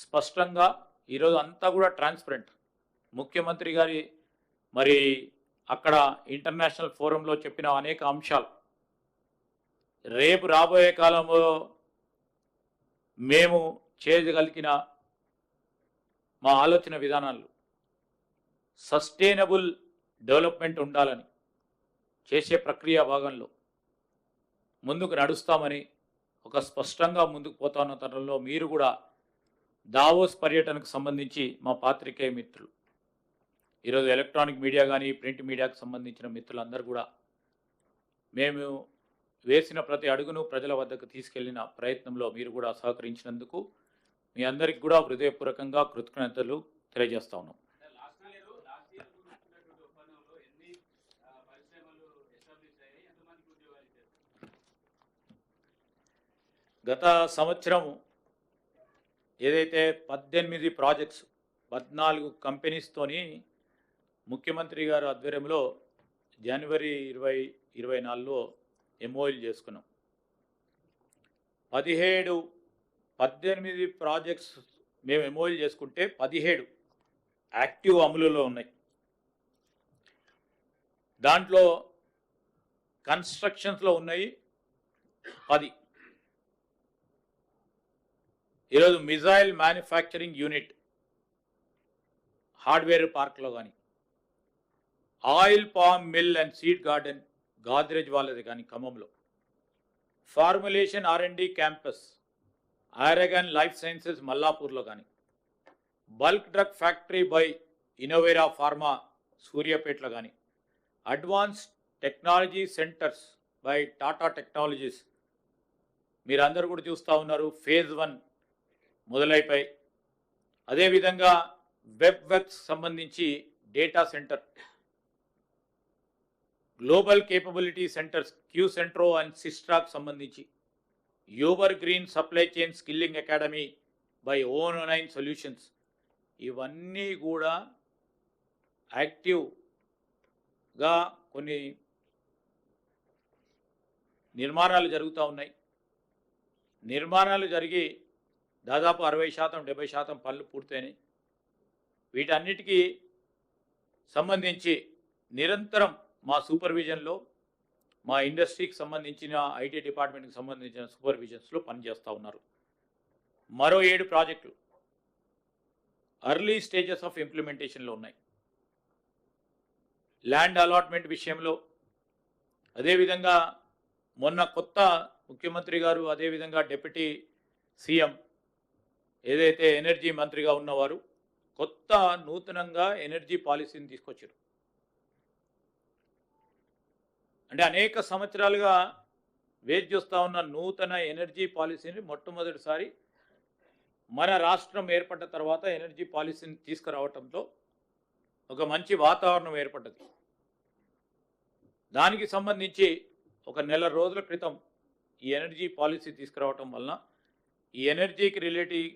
స్పష్టంగా ఈరోజు అంతా కూడా ట్రాన్స్పరెంట్ ముఖ్యమంత్రి గారి మరి అక్కడ ఇంటర్నేషనల్ ఫోరంలో చెప్పిన అనేక అంశాలు రేపు రాబోయే కాలంలో మేము చేయగలిగిన మా ఆలోచన విధానాలు సస్టైనబుల్ డెవలప్మెంట్ ఉండాలని చేసే ప్రక్రియ భాగంలో ముందుకు నడుస్తామని ఒక స్పష్టంగా ముందుకు పోతున్న తరుణంలో మీరు కూడా దావోస్ పర్యటనకు సంబంధించి మా పాత్రికేయ మిత్రులు ఈరోజు ఎలక్ట్రానిక్ మీడియా కానీ ప్రింట్ మీడియాకు సంబంధించిన మిత్రులందరూ కూడా మేము వేసిన ప్రతి అడుగును ప్రజల వద్దకు తీసుకెళ్లిన ప్రయత్నంలో మీరు కూడా సహకరించినందుకు మీ అందరికి కూడా హృదయపూర్వకంగా కృతజ్ఞతలు తెలియజేస్తా ఉన్నాం. గత సంవత్సరం ఏదైతే 18 ప్రాజెక్ట్స్ 14 కంపెనీస్తోని ముఖ్యమంత్రి గారు ఆధ్వర్యంలో జనవరి 2024లో ఎంఓయూ చేసుకున్నాం. 18 ప్రాజెక్ట్స్ మేము ఎంఓయూ చేసుకుంటే 17 యాక్టివ్ అమలులో ఉన్నాయి. దాంట్లో కన్స్ట్రక్షన్స్లో ఉన్నాయి 10. ఈరోజు మిజైల్ మ్యానుఫ్యాక్చరింగ్ యూనిట్ హార్డ్వేర్ పార్క్లో కానీ, oil palm mill and seed garden Godrej వాళ్ళది కానీ ఖమ్మంలో, formulation R&D campus Aragen life sciences మల్లాపూర్లో కానీ, bulk drug factory by Innovera pharma సూర్యాపేటలో కానీ, advance technology centres by Tata technologies మీరందరూ కూడా చూస్తూ ఉన్నారు. ఫేజ్ 1 మొదలైపోయి, అదేవిధంగా వెబ్ వర్క్స్ సంబంధించి data centre, global capability centres Q Centro and Systrack సంబంధించి, Uber green supply chain skilling academy by O9 solutions ఇవన్నీ కూడా యాక్టివ్గా కొన్ని నిర్మాణాలు జరుగుతూ ఉన్నాయి. నిర్మాణాలు జరిగి దాదాపు 60% 70% పనులు పూర్తయినాయి. వీటన్నిటికీ సంబంధించి నిరంతరం మా సూపర్విజన్లో మా ఇండస్ట్రీకి సంబంధించిన ఐటీ డిపార్ట్మెంట్కి సంబంధించిన సూపర్విజన్స్లో పనిచేస్తూ ఉన్నారు. మరో 7 ప్రాజెక్టులు అర్లీ స్టేజెస్ ఆఫ్ ఇంప్లిమెంటేషన్లో ఉన్నాయి. ల్యాండ్ అలాట్మెంట్ విషయంలో అదేవిధంగా మొన్న కొత్త ముఖ్యమంత్రి గారు అదేవిధంగా డిప్యూటీ సీఎం ఏదైతే ఎనర్జీ మంత్రిగా ఉన్నవారు కొత్త నూతనంగా ఎనర్జీ పాలసీని తీసుకొచ్చారు. అంటే అనేక సంవత్సరాలుగా వేచి చూస్తూ ఉన్న నూతన ఎనర్జీ పాలసీని మొట్టమొదటిసారి మన రాష్ట్రం ఏర్పడ్డ తర్వాత ఎనర్జీ పాలసీని తీసుకురావడంతో ఒక మంచి వాతావరణం ఏర్పడ్డది. దానికి సంబంధించి ఒక నెల రోజుల క్రితం ఈ ఎనర్జీ పాలసీ తీసుకురావటం వలన ఈ ఎనర్జీకి రిలేటివ్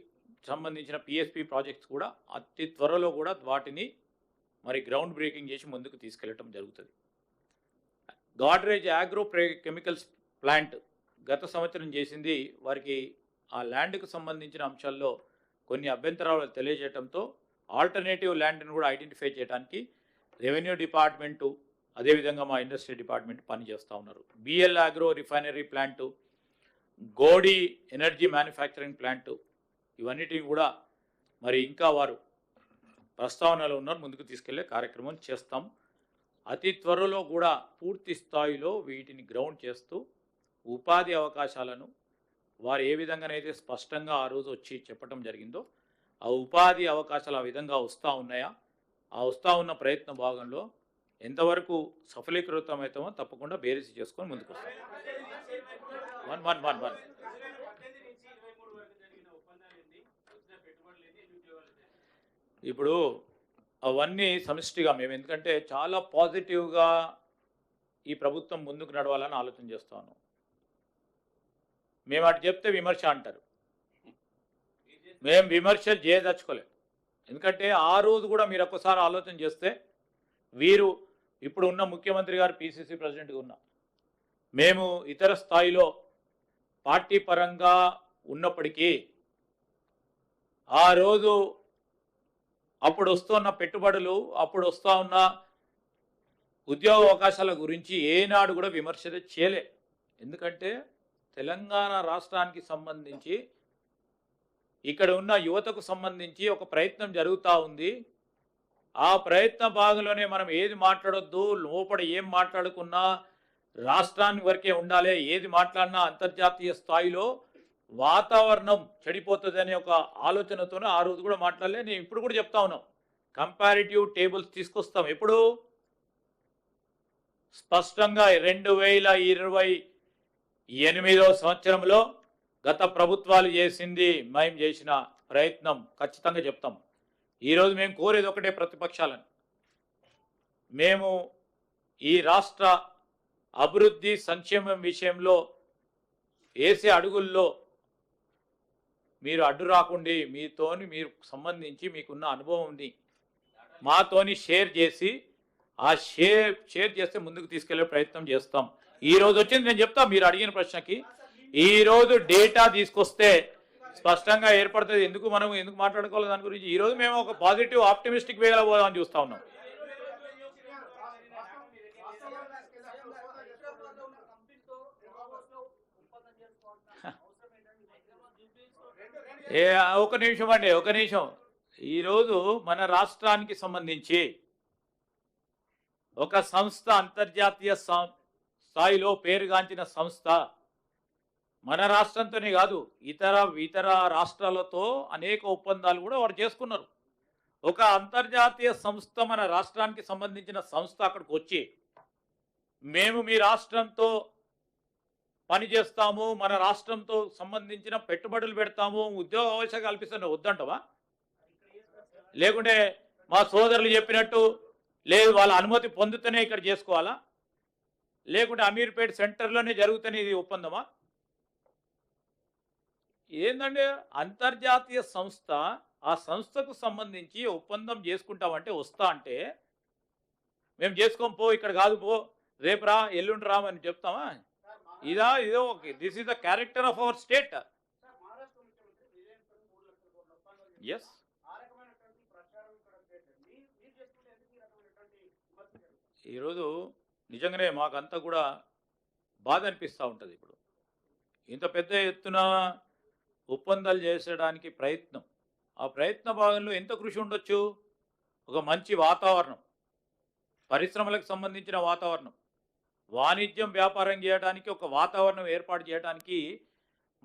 సంబంధించిన PSP ప్రాజెక్ట్స్ కూడా అతి త్వరలో కూడా వాటిని మరి గ్రౌండ్ బ్రేకింగ్ చేసి ముందుకు తీసుకెళ్ళటం జరుగుతుంది. గాడ్రేజ్ ఆగ్రో కెమికల్స్ ప్లాంట్ గత సంవత్సరం చేసింది, వారికి ఆ ల్యాండ్కు సంబంధించిన అంశాల్లో కొన్ని అభ్యంతరాలు తెలియజేయడంతో ఆల్టర్నేటివ్ ల్యాండ్ని కూడా ఐడెంటిఫై చేయడానికి రెవెన్యూ డిపార్ట్మెంటు అదేవిధంగా మా ఇండస్ట్రీ డిపార్ట్మెంట్ పనిచేస్తూ ఉన్నారు. BL agro refinery plant, Godi energy manufacturing plant ఇవన్నిటిని కూడా మరి ఇంకా వారు ప్రస్తావనలో ఉన్నారు, ముందుకు తీసుకెళ్లే కార్యక్రమం చేస్తాం. అతి త్వరలో కూడా పూర్తి స్థాయిలో వీటిని గ్రౌండ్ చేస్తూ ఉపాధి అవకాశాలను వారు ఏ విధంగానైతే స్పష్టంగా ఆ రోజు వచ్చి చెప్పడం జరిగిందో ఆ ఉపాధి అవకాశాలు ఆ విధంగా వస్తూ ఉన్నాయా, ఆ వస్తూ ఉన్న ప్రయత్న భాగంలో ఎంతవరకు సఫలీకృతమవుతామో తప్పకుండా బేరీసి చేసుకొని ముందుకు వస్తాం. వన్ వన్ వన్ వన్ ఇప్పుడు అవన్నీ సమిష్టిగా మేము, ఎందుకంటే చాలా పాజిటివ్గా ఈ ప్రభుత్వం ముందుకు నడవాలని ఆలోచన చేస్తాను. మేము అటు చెప్తే విమర్శ అంటారు, మేము విమర్శలు చేయదలుచుకోలేదు. ఎందుకంటే ఆ రోజు కూడా మీరు ఒక్కసారి ఆలోచన చేస్తే వీరు ఇప్పుడు ఉన్న ముఖ్యమంత్రి గారు పిసిసి ప్రెసిడెంట్గా ఉన్నారు, మేము ఇతర స్థాయిలో పార్టీ పరంగా ఉన్నప్పటికీ ఆ రోజు అప్పుడు వస్తున్న పెట్టుబడులు, అప్పుడు వస్తూ ఉన్న ఉద్యోగ అవకాశాల గురించి ఏనాడు కూడా విమర్శ చేయలే. ఎందుకంటే తెలంగాణ రాష్ట్రానికి సంబంధించి ఇక్కడ ఉన్న యువతకు సంబంధించి ఒక ప్రయత్నం జరుగుతూ ఉంది. ఆ ప్రయత్న భాగంలోనే మనం ఏది మాట్లాడొద్దు, లోపల ఏం మాట్లాడుకున్నా రాష్ట్రానికి వరకే ఉండాలి, ఏది మాట్లాడినా అంతర్జాతీయ స్థాయిలో వాతావరణం చెడిపోతుంది అనే ఒక ఆలోచనతోనే ఆ రోజు కూడా మాట్లాడలే. నేను ఇప్పుడు కూడా చెప్తా ఉన్నాం, కంపారిటివ్ టేబుల్స్ తీసుకొస్తాం. ఎప్పుడు స్పష్టంగా 2028వ సంవత్సరంలో గత ప్రభుత్వాలు చేసింది మేము చేసిన ప్రయత్నం ఖచ్చితంగా చెప్తాం. ఈరోజు మేము కోరేది ఒకటే ప్రతిపక్షాలను, మేము ఈ రాష్ట్ర అభివృద్ధి సంక్షేమం విషయంలో వేసే అడుగుల్లో మీరు అడ్డు రాకుండి మీతోని మీరు సంబంధించి మీకున్న అనుభవంని మాతోని షేర్ చేసి ఆ షేర్ చేస్తే ముందుకు తీసుకెళ్లే ప్రయత్నం చేస్తాం. ఈ రోజు వచ్చింది నేను చెప్తా, మీరు అడిగిన ప్రశ్నకి ఈ రోజు డేటా తీసుకొస్తే స్పష్టంగా ఏర్పడుతుంది. ఎందుకు మాట్లాడుకోవాలి దాని గురించి. ఈ రోజు మేము ఒక పాజిటివ్ ఆప్టిమిస్టిక్ వేగా పోదామని చూస్తా ఉన్నాం. ఒక నిమిషం అండి, ఒక నిమిషం. ఈరోజు మన రాష్ట్రానికి సంబంధించి ఒక సంస్థ, అంతర్జాతీయ స్థాయిలో పేరుగాంచిన సంస్థ, మన రాష్ట్రంతోనే కాదు ఇతర రాష్ట్రాలతో అనేక ఒప్పందాలు కూడా వారు చేసుకున్నారు. ఒక అంతర్జాతీయ సంస్థ మన రాష్ట్రానికి సంబంధించిన సంస్థ అక్కడికి వచ్చి మేము మీ రాష్ట్రంతో పని చేస్తాము, మన రాష్ట్రంతో సంబంధించిన పెట్టుబడులు పెడతాము, ఉద్యోగ అవకాశాలు కల్పిస్తాను వద్దంటవా? లేకుంటే మా సోదరులు చెప్పినట్టు లేదు వాళ్ళ అనుమతి పొందుతూనే ఇక్కడ చేసుకోవాలా? లేకుంటే అమీర్పేట సెంటర్లోనే జరుగుతానే ఇది ఒప్పందమా? ఏందంటే అంతర్జాతీయ సంస్థ, ఆ సంస్థకు సంబంధించి ఒప్పందం చేసుకుంటామంటే వస్తా అంటే మేము చేసుకోం, పో ఇక్కడ కాదు, పో రేపు రా, ఎల్లుండి రా అని చెప్తామా? ఇదో this is the character of our state. Yes, ఈరోజు నిజంగానే మాకంతా కూడా బాధ అనిపిస్తూ ఉంటుంది. ఇప్పుడు ఇంత పెద్ద ఎత్తున ఒప్పందాలు చేసడానికి ప్రయత్నం, ఆ ప్రయత్న భాగంలో ఎంత కృషి ఉండొచ్చు? ఒక మంచి వాతావరణం, పరిశ్రమలకు సంబంధించిన వాతావరణం, వాణిజ్యం వ్యాపారం చేయడానికి ఒక వాతావరణం ఏర్పాటు చేయడానికి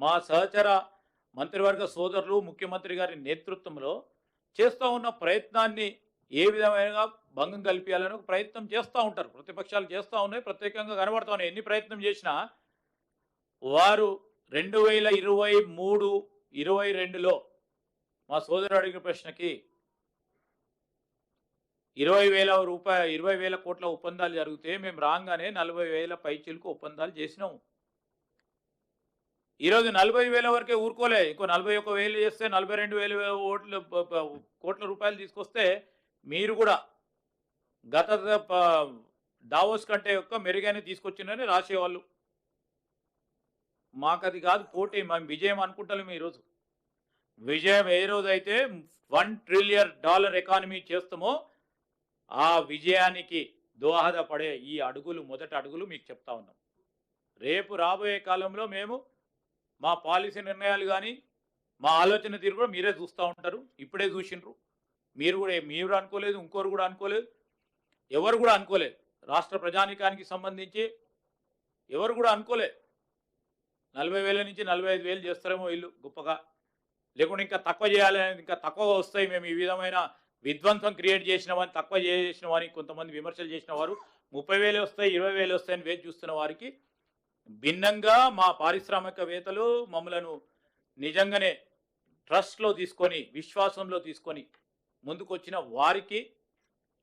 మా సహచర మంత్రివర్గ సోదరులు ముఖ్యమంత్రి గారి నేతృత్వంలో చేస్తూ ఉన్న ప్రయత్నాన్ని ఏ విధమైన భంగం కల్పించాలని ఒక ప్రయత్నం చేస్తూ ఉంటారు. ప్రతిపక్షాలు చేస్తూ ఉన్నాయి, ప్రత్యేకంగా కనబడుతూ ఉన్నాయి. ఎన్ని ప్రయత్నం చేసినా వారు 2023-22లో మా సోదరు అడిగిన ప్రశ్నకి 20,000 కోట్ల ఒప్పందాలు జరిగితే మేము రాగానే 40,000 పైచీలకు ఒప్పందాలు చేసినాము. ఈరోజు 40,000 వరకే ఊరుకోలే, ఇంకో 41,000 చేస్తే 42,000 కోట్ల రూపాయలు తీసుకొస్తే మీరు కూడా గత డావోస్ కంటే యొక్క మెరుగైన తీసుకొచ్చిందని రాసేవాళ్ళు. మాకు అది కాదు పోటీ, మేము విజయం అనుకుంటాము. ఈరోజు విజయం ఏ రోజైతే $1 ట్రిలియన్ ఎకానమీ చేస్తామో ఆ విజయానికి దోహదపడే ఈ అడుగులు, మొదటి అడుగులు మీకు చెప్తా ఉన్నాం. రేపు రాబోయే కాలంలో మేము మా పాలసీ నిర్ణయాలు కానీ మా ఆలోచన తీరు కూడా మీరే చూస్తూ ఉంటారు. ఇప్పుడే చూసిండ్రు, మీరు అనుకోలేదు, ఇంకోరు కూడా అనుకోలేదు, ఎవరు కూడా అనుకోలేదు. రాష్ట్ర ప్రజానీకానికి సంబంధించి ఎవరు కూడా అనుకోలే 40,000 నుంచి 45,000 చేస్తారేమో వీళ్ళు గొప్పగా, లేకుంటే ఇంకా తక్కువ చేయాలి, ఇంకా తక్కువ వస్తాయి, మేము ఈ విధమైన విధ్వంసం క్రియేట్ చేసినవని, తక్కువ చేసినవని కొంతమంది విమర్శలు చేసిన వారు 30,000 వస్తాయి, 20,000 వస్తాయని వేచి చూస్తున్న వారికి భిన్నంగా మా పారిశ్రామికవేత్తలు మమ్మలను నిజంగానే ట్రస్ట్లో తీసుకొని, విశ్వాసంలో తీసుకొని ముందుకొచ్చిన వారికి,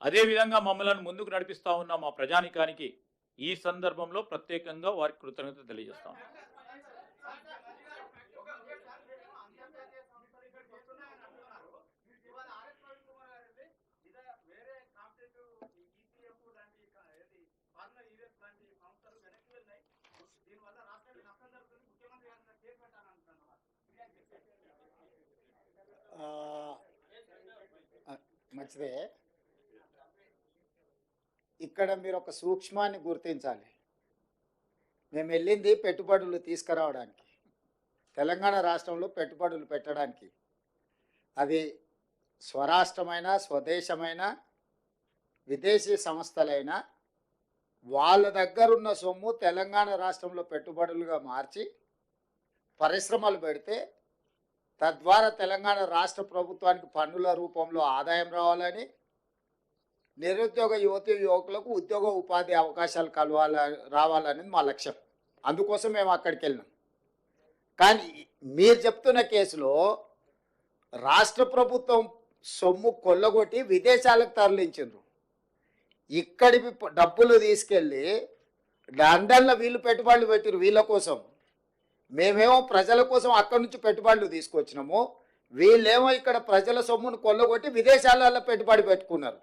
అదేవిధంగా మమ్మల్ని ముందుకు నడిపిస్తూ ఉన్న మా ప్రజానికానికి ఈ సందర్భంలో ప్రత్యేకంగా వారికి కృతజ్ఞత తెలియజేస్తాం. మంచిదే. ఇక్కడ మీరు ఒక సూక్ష్మాన్ని గుర్తించాలి. మేము వెళ్ళింది పెట్టుబడులు తీసుకురావడానికి, తెలంగాణ రాష్ట్రంలో పెట్టుబడులు పెట్టడానికి. అది స్వరాష్ట్రమైన, స్వదేశమైన, విదేశీ సంస్థలైనా వాళ్ళ దగ్గరున్న సొమ్ము తెలంగాణ రాష్ట్రంలో పెట్టుబడులుగా మార్చి పరిశ్రమలు పెడితే తద్వారా తెలంగాణ రాష్ట్ర ప్రభుత్వానికి పన్నుల రూపంలో ఆదాయం రావాలని, నిరుద్యోగ యువతి యువకులకు ఉద్యోగ ఉపాధి అవకాశాలు రావాలనేది మా లక్ష్యం. అందుకోసం మేము అక్కడికి వెళ్ళినాం. కానీ మీరు చెప్తున్న కేసులో రాష్ట్ర ప్రభుత్వం సొమ్ము కొల్లగొట్టి విదేశాలకు తరలించారు. ఇక్కడి డబ్బులు తీసుకెళ్ళి లండన్లో వీళ్ళు పెట్టుబడులు పెట్టారు వీళ్ళ కోసం. మేమేమో ప్రజల కోసం అక్కడి నుంచి పెట్టుబడులు తీసుకొచ్చినాము. వీళ్ళేమో ఇక్కడ ప్రజల సొమ్మును కొల్లగొట్టి విదేశాలలో పెట్టుబడి పెట్టుకున్నారు.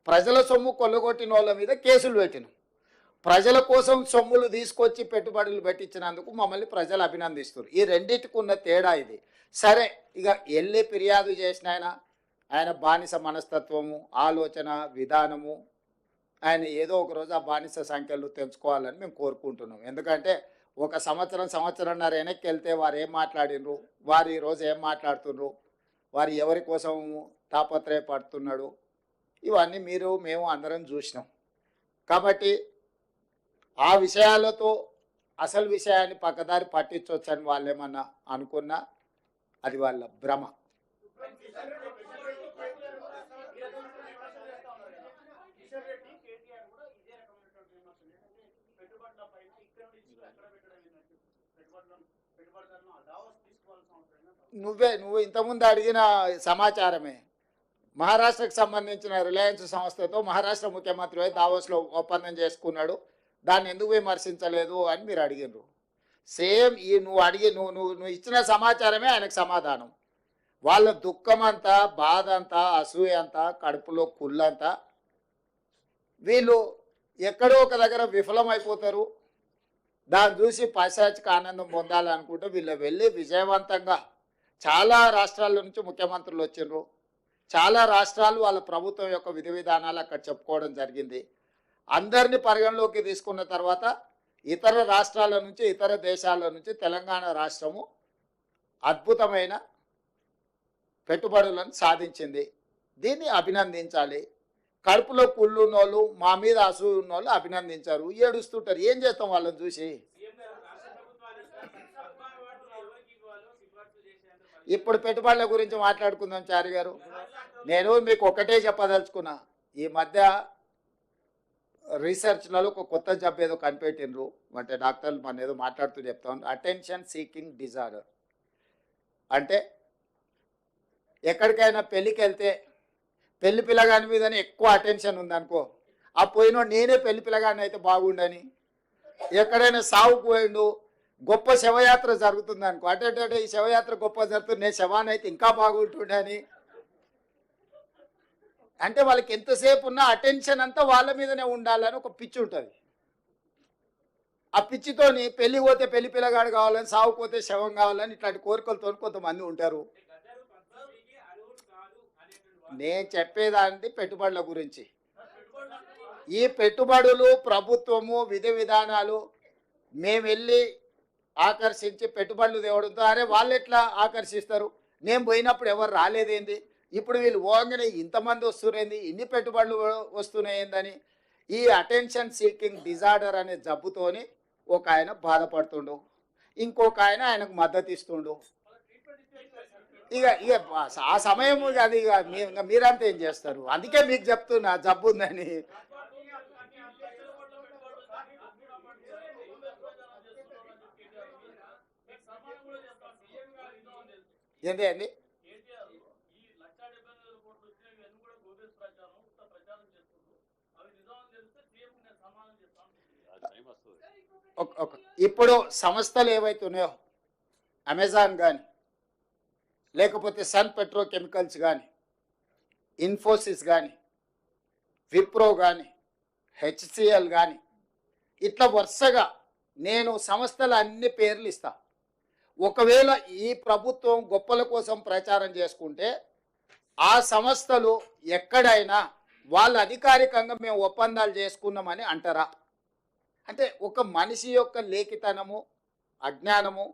ప్రజల సొమ్ము కొల్లగొట్టిన వాళ్ళ మీద కేసులు పెట్టినాం. ప్రజల కోసం సొమ్ములు తీసుకొచ్చి పెట్టుబడులు పెట్టించినందుకు మమ్మల్ని ప్రజలు అభినందిస్తారు. ఈ రెండింటికి ఉన్న తేడా ఇది. సరే, ఇక వెళ్ళి ఫిర్యాదు చేసిన ఆయన బానిస మనస్తత్వము, ఆలోచన విధానము, ఆయన ఏదో ఒక రోజు ఆ బానిస సంఖ్యలు తెంచుకోవాలని మేము కోరుకుంటున్నాం. ఎందుకంటే ఒక సంవత్సరంన్నర వెనక్కి వెళ్తే వారు ఏం మాట్లాడినరు, వారు ఈరోజు ఏం మాట్లాడుతున్నారు, వారు ఎవరి కోసం తాపత్రయపడుతున్నాడు, ఇవన్నీ మేము అందరం చూసినాం. కాబట్టి ఆ విషయాలతో అసలు విషయాన్ని పక్కదారి పట్టించవచ్చని వాళ్ళు ఏమన్నా అనుకున్నా అది వాళ్ళ భ్రమ. నువ్వు ఇంతకుముందు అడిగిన సమాచారమే. మహారాష్ట్రకు సంబంధించిన రిలయన్స్ సంస్థతో మహారాష్ట్ర ముఖ్యమంత్రి దావోస్లో ఒప్పందం చేసుకున్నాడు, దాన్ని ఎందుకు విమర్శించలేదు అని మీరు అడిగినారు. సేమ్ ఈ నువ్వు ఇచ్చిన సమాచారమే ఆయనకు సమాధానం. వాళ్ళ దుఃఖం అంతా, బాధ అంతా, అసూయ అంతా, కడుపులో కుళ్ళంతా, వీళ్ళు ఎక్కడో ఒక దగ్గర విఫలమైపోతారు. దాన్ని చూసి పైశాచిక ఆనందం పొందాలనుకుంటే వీళ్ళు వెళ్ళి విజయవంతంగా చాలా రాష్ట్రాల నుంచి ముఖ్యమంత్రులు వచ్చిండ్రు. చాలా రాష్ట్రాలు వాళ్ళ ప్రభుత్వం యొక్క విధి విధానాలు అక్కడ చెప్పుకోవడం జరిగింది. అందరినీ పరిగణలోకి తీసుకున్న తర్వాత ఇతర రాష్ట్రాల నుంచి, ఇతర దేశాల నుంచి తెలంగాణ రాష్ట్రము అద్భుతమైన పెట్టుబడులను సాధించింది. దీన్ని అభినందించాలి. కడుపులో కుళ్ళు ఉన్నోళ్ళు, మా మీద అసూయ ఉన్నోళ్ళు అభినందించారు, ఏడుస్తుంటారు. ఏం చేస్తాం వాళ్ళని చూసి? ఇప్పుడు పెట్టుబడుల గురించి మాట్లాడుకుందాం చారి గారు. నేను మీకు ఒకటే చెప్పదలుచుకున్నా, ఈ మధ్య రీసెర్చ్లలో ఒక కొత్త జబ్బు ఏదో కనిపెట్టినరు. అంటే డాక్టర్లు మన ఏదో మాట్లాడుతూ చెప్తాను, అటెన్షన్ సీకింగ్ డిజార్డర్. అంటే ఎక్కడికైనా పెళ్ళికి వెళ్తే పెళ్లి పిల్లగాని మీదనే ఎక్కువ అటెన్షన్ ఉందనుకో, ఆ పోయినోడు నేనే పెళ్లి పిల్లగాని అయితే బాగుండని, ఎక్కడైనా సావుకు పోయిండు, గొప్ప శవయాత్ర జరుగుతుంది అనుకో, అంటే ఈ శవయాత్ర గొప్ప జరుగుతుంది, నేను శవాన్ని అయితే ఇంకా బాగుంటుండని. అంటే వాళ్ళకి ఎంతసేపు ఉన్న అటెన్షన్ అంతా వాళ్ళ మీదనే ఉండాలని ఒక పిచ్చి ఉంటుంది. ఆ పిచ్చితోని పెళ్లి పోతే పెళ్లి పిల్లగాడు కావాలని, సావుపోతే శవం కావాలని ఇట్లాంటి కోరికలతో కొంతమంది ఉంటారు. నేను చెప్పేదానికి పెట్టుబడుల గురించి. ఈ పెట్టుబడులు ప్రభుత్వము విధి విధానాలు మేము వెళ్ళి ఆకర్షించి పెట్టుబడులు తేవడంతో, అరే వాళ్ళు ఎట్లా ఆకర్షిస్తారు, నేను పోయినప్పుడు ఎవరు రాలేదేంది, ఇప్పుడు వీళ్ళు పోగానే ఇంతమంది వస్తున్నాయింది, ఇన్ని పెట్టుబడులు వస్తున్నాయిందని ఈ అటెన్షన్ సీకింగ్ డిజార్డర్ అనే జబ్బుతోని ఒక ఆయన బాధపడుతుండు, ఇంకొక ఆయనకు మద్దతు ఇస్తుండు. ఇక ఇక ఆ సమయం అది ఇక మీరంతా ఏం చేస్తారు? అందుకే మీకు చెప్తున్నా జబ్బు ఉందని. ఏంటి అండి? ఇప్పుడు సంస్థలు ఏవైతే ఉన్నాయో, అమెజాన్ కానీ, లేకపోతే సన్ పెట్రోకెమికల్స్ కానీ, ఇన్ఫోసిస్ కానీ, విప్రో కానీ, హెచ్సిఎల్ కానీ, ఇట్లా వరుసగా నేను సంస్థల అన్ని పేర్లు ఇస్తా. ఒకవేళ ఈ ప్రభుత్వం గొప్పల కోసం ప్రచారం చేసుకుంటే ఆ సంస్థలు ఎక్కడైనా వాళ్ళు అధికారికంగా మేము ఒప్పందాలు చేసుకున్నామని అంటారా? అంటే ఒక మనిషి యొక్క లేఖితనము, అజ్ఞానము.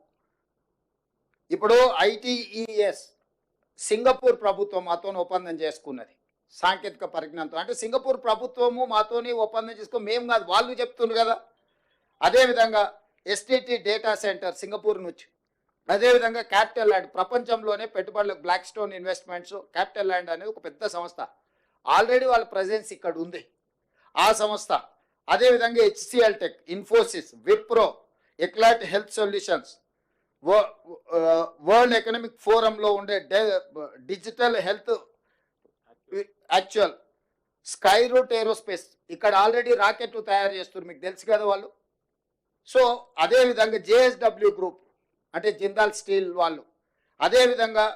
ఇప్పుడు ఐటీఈఎస్ సింగపూర్ ప్రభుత్వం మాతో ఒప్పందం చేసుకున్నది సాంకేతిక పరిజ్ఞానంతో. అంటే సింగపూర్ ప్రభుత్వము మాతోని ఒప్పందం చేసుకుని మేము కాదు, వాళ్ళు చెప్తున్నారు కదా. అదేవిధంగా ఎస్టీటీ డేటా సెంటర్ సింగపూర్ నుంచి, అదేవిధంగా క్యాపిటల్ ల్యాండ్, ప్రపంచంలోనే పెట్టుబడులకు Blackstone investments, capital land అనేది ఒక పెద్ద సంస్థ, ఆల్రెడీ వాళ్ళ ప్రజెన్స్ ఇక్కడ ఉంది ఆ సంస్థ. అదేవిధంగా HCL tech, Infosys, Wipro, Eclat health solutions, world economic ఫోరంలో ఉండే digital health actual, Skyroot aerospace, ఇక్కడ ఆల్రెడీ రాకెట్ తయారు చేస్తున్నారు, మీకు తెలుసు కదా వాళ్ళు. సో అదేవిధంగా జేఎస్డబ్ల్యూ గ్రూప్ అంటే జిందాల్ స్టీల్ వాళ్ళు, అదేవిధంగా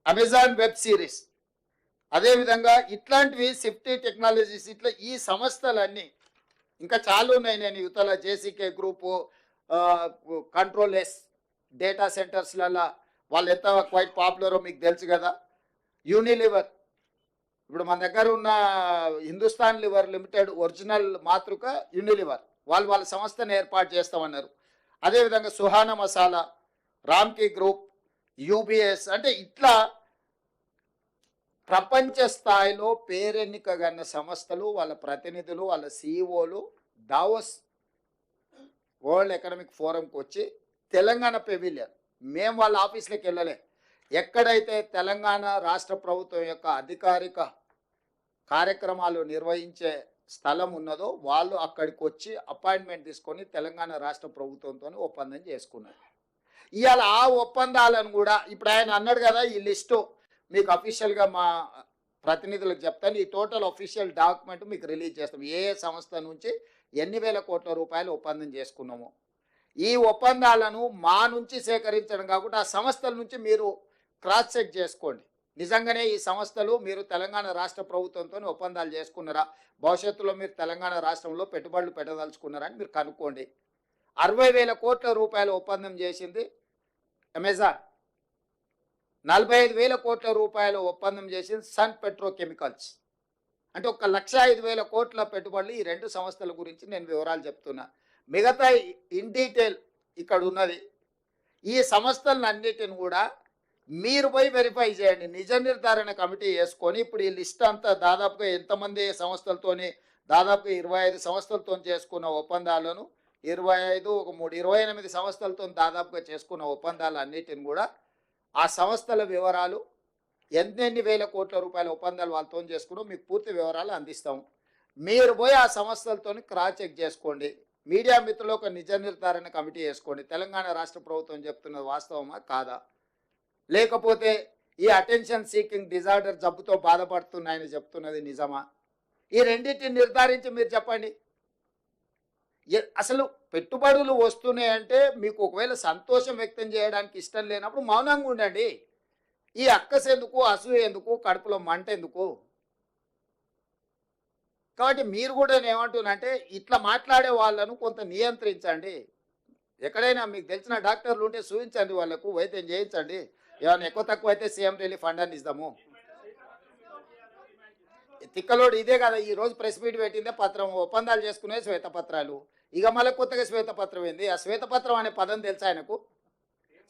అమెజాన్ వెబ్ సిరీస్, అదేవిధంగా ఇట్లాంటివి సిఫ్టీ టెక్నాలజీస్, ఇట్లా ఈ సంస్థలన్నీ ఇంకా చాలా ఉన్నాయి. నేను యువతల జేసీకే గ్రూపు, కంట్రోల్ ఎస్ డేటా సెంటర్స్లలో వాళ్ళు ఎంత క్వైట్ పాపులరో మీకు తెలుసు కదా. యూనిలివర్, ఇప్పుడు మన దగ్గర ఉన్న హిందుస్థాన్ లివర్ లిమిటెడ్ ఒరిజినల్ మాతృక యూనిలివర్, వాళ్ళు వాళ్ళ సంస్థను ఏర్పాటు చేస్తామన్నారు. అదేవిధంగా సుహానా మసాలా, రామ్కీ గ్రూప్, యూబిఎస్, అంటే ఇట్లా ప్రపంచ స్థాయిలో పేరెన్నికగన్న సంస్థలు, వాళ్ళ ప్రతినిధులు, వాళ్ళ సిఇఓలు దావోస్ వరల్డ్ ఎకనామిక్ ఫోరంకి వచ్చి తెలంగాణ పెవిలియన్, మేము వాళ్ళ ఆఫీస్లోకి వెళ్ళలే, ఎక్కడైతే తెలంగాణ రాష్ట్ర ప్రభుత్వం యొక్క అధికారిక కార్యక్రమాలు నిర్వహించే స్థలం ఉన్నదో వాళ్ళు అక్కడికి వచ్చి అపాయింట్మెంట్ తీసుకొని తెలంగాణ రాష్ట్ర ప్రభుత్వంతో ఒప్పందం చేసుకున్నారు. ఇవాళ ఆ ఒప్పందాలను కూడా ఇప్పుడు ఆయన అన్నాడు కదా, ఈ లిస్టు మీకు అఫీషియల్గా మా ప్రతినిధులకు చెప్తాను, ఈ టోటల్ అఫీషియల్ డాక్యుమెంట్ మీకు రిలీజ్ చేస్తాం, ఏ సంస్థ నుంచి ఎన్ని వేల కోట్ల రూపాయలు ఒప్పందం చేసుకున్నాము. ఈ ఒప్పందాలను మా నుంచి సేకరించడం కాకుండా ఆ సంస్థల నుంచి మీరు క్రాస్ చెక్ చేసుకోండి. నిజంగానే ఈ సంస్థలు మీరు తెలంగాణ రాష్ట్ర ప్రభుత్వంతో ఒప్పందాలు చేసుకున్నారా, భవిష్యత్తులో మీరు తెలంగాణ రాష్ట్రంలో పెట్టుబడులు పెట్టదలుచుకున్నారా అని మీరు కనుక్కోండి. 60,000 కోట్ల రూపాయల ఒప్పందం చేసింది అమెజాన్, 45,000 కోట్ల రూపాయల ఒప్పందం చేసింది సన్ పెట్రోకెమికల్స్. అంటే 1,05,000 కోట్ల పెట్టుబడులు ఈ రెండు సంస్థల గురించి నేను వివరాలు చెప్తున్నా. మిగతా ఇన్ డీటెయిల్ ఇక్కడ ఉన్నది. ఈ సంస్థలన్నిటిని కూడా మీరు పోయి వెరిఫై చేయండి, నిజ నిర్ధారణ కమిటీ వేసుకొని. ఇప్పుడు ఈ లిస్ట్ అంతా దాదాపుగా ఎంతమంది సంస్థలతోని, దాదాపుగా 25 సంస్థలతో చేసుకున్న ఒప్పందాలను, 25 ఒక 3 28 సంస్థలతో దాదాపుగా చేసుకున్న ఒప్పందాలు అన్నిటిని కూడా ఆ సంస్థల వివరాలు, ఎన్ని వేల కోట్ల రూపాయల ఒప్పందాలు వాళ్ళతో చేసుకున్నాం మీకు పూర్తి వివరాలు అందిస్తాం. మీరు పోయి ఆ సంస్థలతో క్రాస్ చెక్ చేసుకోండి. మీడియా మిత్రులు ఒక నిజ నిర్ధారణ కమిటీ వేసుకోండి, తెలంగాణ రాష్ట్ర ప్రభుత్వం చెప్తున్నది వాస్తవమా కాదా, లేకపోతే ఈ అటెన్షన్ సీకింగ్ డిజార్డర్ జబ్బుతో బాధపడుతున్నాయని చెప్తున్నది నిజమా, ఈ రెండింటిని నిర్ధారించి మీరు చెప్పండి. అసలు పెట్టుబడులు వస్తున్నాయంటే మీకు ఒకవేళ సంతోషం వ్యక్తం చేయడానికి ఇష్టం లేనప్పుడు మౌనంగా ఉండండి. ఈ అక్కస ఎందుకు, అసూయ ఎందుకు, కడుపులో మంట ఎందుకు? కాబట్టి మీరు కూడా ఏమంటున్నానంటే ఇట్లా మాట్లాడే వాళ్ళను కొంత నియంత్రించండి. ఎక్కడైనా మీకు తెలిసిన డాక్టర్లు ఉంటే చూపించండి, వాళ్ళకు వైద్యం చేయించండి. ఏమైనా ఎక్కువ తక్కువ అయితే సీఎం రిలీఫ్ ఫండ్ అని ఇద్దాము. తిక్కలోడు ఇదే కదా ఈరోజు ప్రెస్ మీట్ పెట్టిందే పత్రం, ఒప్పందాలు చేసుకునే శ్వేతపత్రాలు. ఇక మళ్ళీ కొత్తగా శ్వేతపత్రం ఏంది? ఆ శ్వేతపత్రం అనే పదం తెలుసా ఆయనకు?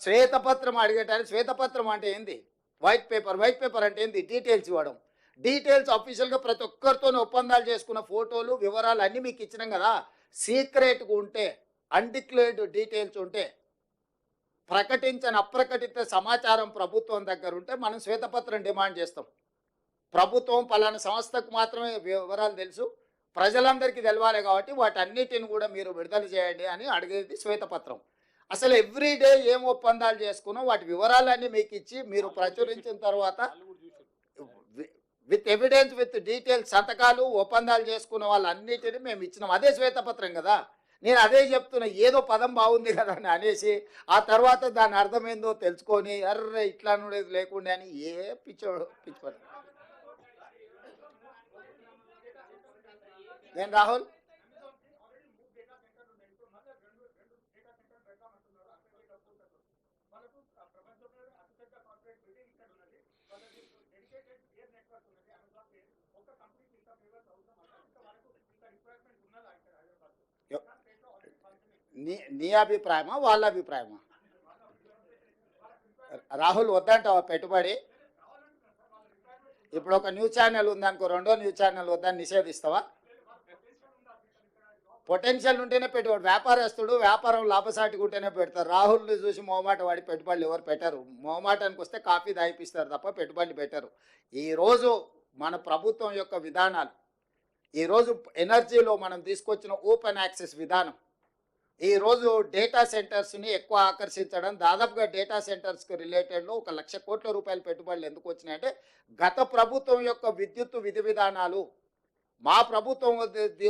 శ్వేతపత్రం అడిగేటానికి శ్వేతపత్రం అంటే ఏంది? White paper. వైట్ పేపర్ అంటే ఏంది? డీటెయిల్స్ ఇవ్వడం. డీటెయిల్స్ అఫీషియల్గా ప్రతి ఒక్కరితో ఒప్పందాలు చేసుకున్న ఫోటోలు వివరాలు అన్నీ మీకు ఇచ్చినాం కదా. సీక్రెట్గా ఉంటే, అన్డిక్లేర్డ్ డీటెయిల్స్ ఉంటే, ప్రకటించని అప్రకటిత సమాచారం ప్రభుత్వం దగ్గర ఉంటే మనం శ్వేతపత్రం డిమాండ్ చేస్తాం. ప్రభుత్వం పలానా సంస్థకు మాత్రమే వివరాలు తెలుసు, ప్రజలందరికీ తెలవాలి కాబట్టి వాటన్నిటిని కూడా మీరు విడుదల చేయండి అని అడిగేది శ్వేతపత్రం. అసలు ఎవ్రీడే ఏం ఒప్పందాలు చేసుకున్నాం వాటి వివరాలన్నీ మీకు ఇచ్చి మీరు ప్రచురించిన తర్వాత విత్ ఎవిడెన్స్ విత్ డీటెయిల్స్ సంతకాలు ఒప్పందాలు చేసుకున్న వాళ్ళన్నిటిని మేము ఇచ్చినాం. అదే శ్వేతపత్రం కదా. నేను అదే చెప్తున్నా, ఏదో పదం బాగుంది కదా అని అనేసి ఆ తర్వాత దాని అర్థం ఏందో తెలుసుకొని అర్రే ఇట్లా అనేది లేకుండా అని ఏ పిచ్చోడు పిచ్చిపడు. నేను రాహుల్ నీ అభిప్రాయమా వాళ్ళ అభిప్రాయమా? రాహుల్ వద్దంటావా పెట్టుబడి? ఇప్పుడు ఒక న్యూస్ ఛానల్ ఉందనుకో, రెండో న్యూస్ ఛానల్ వద్దని నిషేధిస్తావా? పొటెన్షియల్ ఉంటేనే పెట్టుబడి. వ్యాపారస్తుడు వ్యాపారం లాభసాటిగా ఉంటేనే పెడతారు. రాహుల్ని చూసి మొహమాట వాడి పెట్టుబడులు ఎవరు పెట్టరు. మొహమాటానికి వస్తే కాఫీ దాయిపిస్తారు తప్ప పెట్టుబడులు పెట్టరు. ఈరోజు మన ప్రభుత్వం యొక్క విధానాలు, ఈరోజు ఎనర్జీలో మనం తీసుకొచ్చిన ఓపెన్ యాక్సెస్ విధానం, ఈరోజు డేటా సెంటర్స్ని ఎక్కువ ఆకర్షించడం, దాదాపుగా డేటా సెంటర్స్కి రిలేటెడ్లో 1,00,000 కోట్ల రూపాయల పెట్టుబడులు ఎందుకు వచ్చినాయంటే గత ప్రభుత్వం యొక్క విద్యుత్ విధి విధానాలు, మా ప్రభుత్వం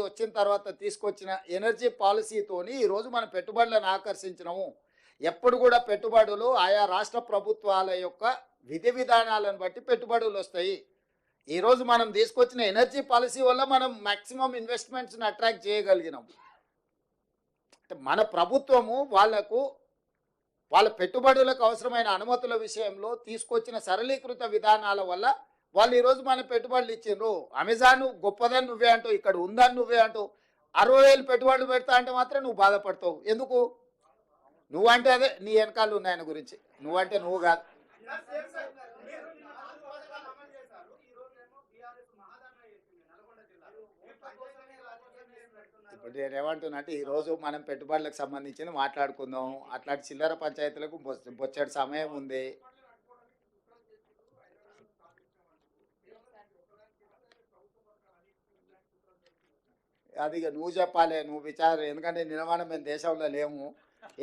వచ్చిన తర్వాత తీసుకొచ్చిన ఎనర్జీ పాలసీతోని ఈరోజు మనం పెట్టుబడులను ఆకర్షించినాము. ఎప్పుడు కూడా పెట్టుబడులు ఆయా రాష్ట్ర ప్రభుత్వాల యొక్క విధి విధానాలను బట్టి పెట్టుబడులు వస్తాయి. ఈరోజు మనం తీసుకొచ్చిన ఎనర్జీ పాలసీ వల్ల మనం మ్యాక్సిమం ఇన్వెస్ట్మెంట్స్ని అట్రాక్ట్ చేయగలిగినాం. అంటే మన ప్రభుత్వము వాళ్ళ పెట్టుబడులకు అవసరమైన అనుమతుల విషయంలో తీసుకొచ్చిన సరళీకృత విధానాల వల్ల వాళ్ళు ఈరోజు మన పెట్టుబడులు ఇచ్చిండ్రు. అమెజాన్ గొప్పదని నువ్వే అంటావు, ఇక్కడ ఉందని నువ్వే అంటావు. 60,000 పెట్టుబడులు పెడతా అంటే మాత్రం నువ్వు బాధపడతావు. ఎందుకు? నువ్వంటే అదే నీ వెనకాల ఉన్నాయన గురించి, నువ్వంటే నువ్వు కాదు. ఇప్పుడు నేను ఏమంటున్నా అంటే ఈరోజు మనం పెట్టుబడులకు సంబంధించింది మాట్లాడుకుందాం. అట్లాంటి చిల్లర పంచాయతీలకు బొచ్చడి సమయం ఉంది. అది ఇక నువ్వు చెప్పాలి, నువ్వు విచారం. ఎందుకంటే నిర్మాణం మేము దేశంలో లేము,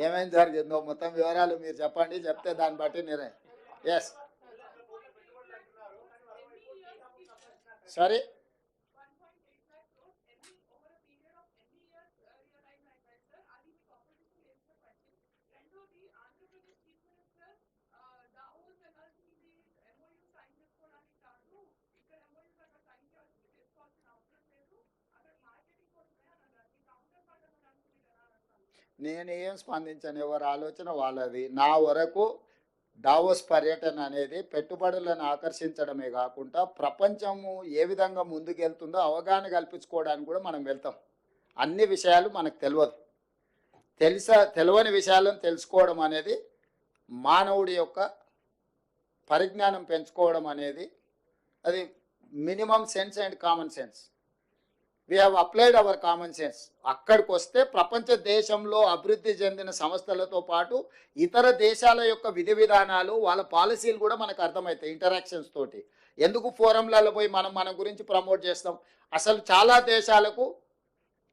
ఏమేమి జరిగిందో మొత్తం వివరాలు మీరు చెప్పండి. చెప్తే దాన్ని బట్టి నిర్ణయం. ఎస్ సరే. నేను ఏం స్పందించాను, ఎవరి ఆలోచన వాళ్ళది. నా వరకు దావోస్ పర్యటన అనేది పెట్టుబడులను ఆకర్షించడమే కాకుండా ప్రపంచము ఏ విధంగా ముందుకెళ్తుందో అవగాహన కల్పించుకోవడానికి కూడా మనం వెళ్తాం. అన్ని విషయాలు మనకు తెలియని విషయాలను తెలుసుకోవడం అనేది మానవుడి యొక్క పరిజ్ఞానం పెంచుకోవడం అనేది అది minimum sense and common sense. We have applied our common sense. అక్కడికి వస్తే ప్రపంచ దేశంలో అభివృద్ధి చెందిన సంస్థలతో పాటు ఇతర దేశాల యొక్క విధి విధానాలు, వాళ్ళ పాలసీలు కూడా మనకు అర్థమవుతాయి ఇంటరాక్షన్స్ తోటి. ఎందుకు ఫోరంలలో పోయి మన గురించి ప్రమోట్ చేస్తాం? అసలు చాలా దేశాలకు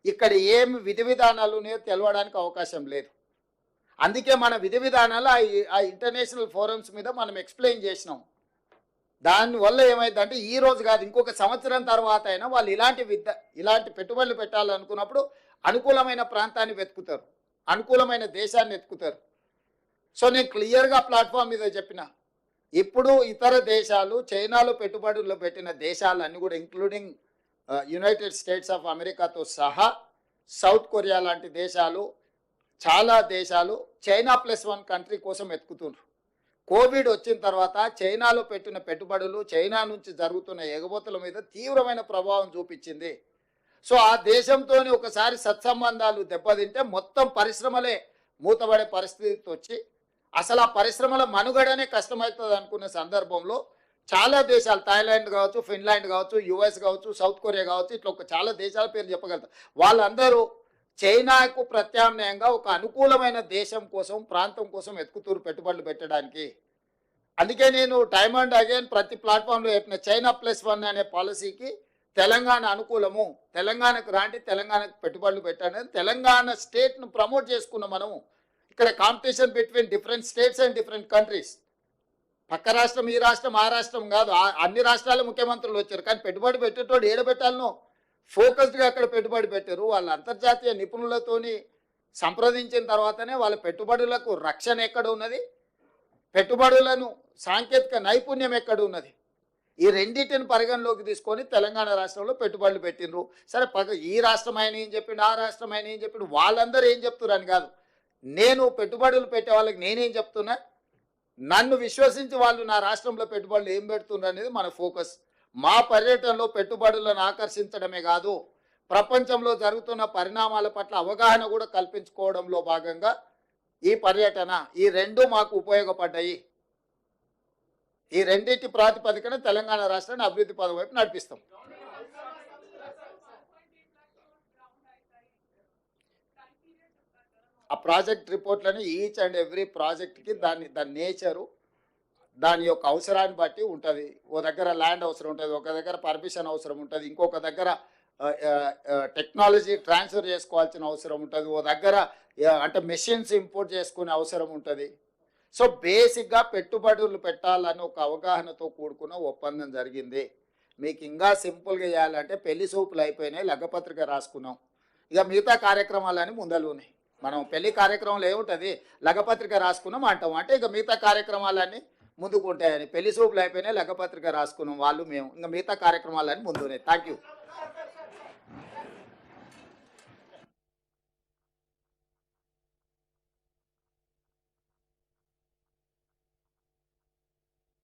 ఇక్కడ ఏమి విధి విధానాలు ఉన్నాయో తెలవడానికి అవకాశం లేదు. అందుకే మన విధి విధానాలు ఆ ఇంటర్నేషనల్ ఫోరమ్స్ మీద మనం ఎక్స్ప్లెయిన్ చేసినాం. దానివల్ల ఏమైందంటే ఈ రోజు కాదు, ఇంకొక సంవత్సరం తర్వాత అయినా వాళ్ళు ఇలాంటి పెట్టుబడులు పెట్టాలనుకున్నప్పుడు అనుకూలమైన ప్రాంతాన్ని వెతుకుతారు, అనుకూలమైన దేశాన్ని వెతుకుతారు. సో నేను క్లియర్గా ప్లాట్ఫామ్ మీద చెప్పిన, ఇప్పుడు ఇతర దేశాలు చైనాలో పెట్టుబడులు పెట్టిన దేశాలన్నీ కూడా ఇంక్లూడింగ్ యునైటెడ్ స్టేట్స్ ఆఫ్ అమెరికాతో సహా సౌత్ కొరియా లాంటి దేశాలు, చాలా దేశాలు చైనా +1 కంట్రీ కోసం వెతుకుతున్నారు. కోవిడ్ వచ్చిన తర్వాత చైనాలో పెట్టిన పెట్టుబడులు చైనా నుంచి జరుగుతున్న ఎగబోతుల మీద తీవ్రమైన ప్రభావం చూపించింది. సో ఆ దేశంతో ఒకసారి సత్సంబంధాలు దెబ్బతింటే మొత్తం పరిశ్రమలే మూతపడే పరిస్థితి వచ్చి అసలు ఆ పరిశ్రమల మనుగడనే కష్టమవుతుంది అనుకున్న సందర్భంలో చాలా దేశాలు, థాయిలాండ్ కావచ్చు, ఫిన్లాండ్ కావచ్చు, యుఎస్ కావచ్చు, సౌత్ కొరియా కావచ్చు, ఇట్లా ఒక చాలా దేశాల పేరు చెప్పగలుగుతారు. వాళ్ళందరూ చైనాకు ప్రత్యామ్నాయంగా ఒక అనుకూలమైన దేశం కోసం, ప్రాంతం కోసం ఎత్తుకుతూరు పెట్టుబడులు పెట్టడానికి. అందుకే నేను టైమ్ అండ్ అగైన్ ప్రతి ప్లాట్ఫామ్లో చెప్పిన చైనా +1 అనే పాలసీకి తెలంగాణ అనుకూలము, తెలంగాణకు రాండి, తెలంగాణకు పెట్టుబడులు పెట్టండి, తెలంగాణ స్టేట్ను ప్రమోట్ చేసుకున్నాం మనము. ఇక్కడ competition between different states and different countries. పక్క రాష్ట్రం, ఈ రాష్ట్రం, ఆ రాష్ట్రం కాదు, అన్ని రాష్ట్రాల ముఖ్యమంత్రులు వచ్చారు, కానీ పెట్టుబడి పెట్టేటోడు ఏడబెట్టాలను ఫోకస్డ్గా అక్కడ పెట్టుబడి పెట్టారు. వాళ్ళ అంతర్జాతీయ నిపుణులతోని సంప్రదించిన తర్వాతనే వాళ్ళ పెట్టుబడులకు రక్షణ ఎక్కడ ఉన్నది, పెట్టుబడులను సాంకేతిక నైపుణ్యం ఎక్కడ ఉన్నది, ఈ రెండింటిని పరిగణలోకి తీసుకొని తెలంగాణ రాష్ట్రంలో పెట్టుబడులు పెట్టినరు. సరే ఈ రాష్ట్రం ఆయన ఏం చెప్పిండు, ఆ రాష్ట్రం ఆయన ఏం చెప్పిండు, వాళ్ళందరూ ఏం చెప్తున్నారు కాదు, నేను పెట్టుబడులు పెట్టే వాళ్ళకి నేనేం చెప్తున్నా, నన్ను విశ్వసించి వాళ్ళు నా రాష్ట్రంలో పెట్టుబడులు ఏం పెడుతున్నారు అనేది మన ఫోకస్. మా పర్యటనలో పెట్టుబడులను ఆకర్షించడమే కాదు, ప్రపంచంలో జరుగుతున్న పరిణామాల పట్ల అవగాహన కూడా కల్పించుకోవడంలో భాగంగా ఈ పర్యటన, ఈ రెండు మాకు ఉపయోగపడ్డాయి. ఈ రెండింటి ప్రాతిపదికన తెలంగాణ రాష్ట్రాన్ని అభివృద్ధి పదం వైపు నడిపిస్తాం. ఆ ప్రాజెక్ట్ రిపోర్ట్లని ఈచ్ అండ్ ఎవ్రీ ప్రాజెక్ట్కి దాని నేచరు, దాని యొక్క అవసరాన్ని బట్టి ఉంటుంది. ఓ దగ్గర ల్యాండ్ అవసరం ఉంటుంది, ఒక దగ్గర పర్మిషన్ అవసరం ఉంటుంది, ఇంకొక దగ్గర టెక్నాలజీ ట్రాన్స్ఫర్ చేసుకోవాల్సిన అవసరం ఉంటుంది, ఓ దగ్గర అంటే మెషిన్స్ ఇంపోర్ట్ చేసుకునే అవసరం ఉంటుంది. సో బేసిక్గా పెట్టుబడులు పెట్టాలని ఒక అవగాహనతో కూడుకున్న ఒప్పందం జరిగింది. మీకు ఇంకా సింపుల్గా చేయాలంటే పెళ్లి సూపులు అయిపోయినాయి, లగ్గపత్రిక రాసుకున్నాం, ఇక మిగతా కార్యక్రమాలని ముందలున్నాయి. మనం పెళ్లి కార్యక్రమంలో ఏముంటుంది, లగ్గపత్రిక రాసుకున్నాం అంటాం, అంటే ఇక మిగతా కార్యక్రమాలన్నీ ముందుకు ఉంటాయని. పెళ్లి సూపులు అయిపోయినాయి, లగ్గపత్రిక రాసుకున్నాం వాళ్ళు మేము, ఇంకా మిగతా కార్యక్రమాలన్నీ ముందున్నాయి. Thank you.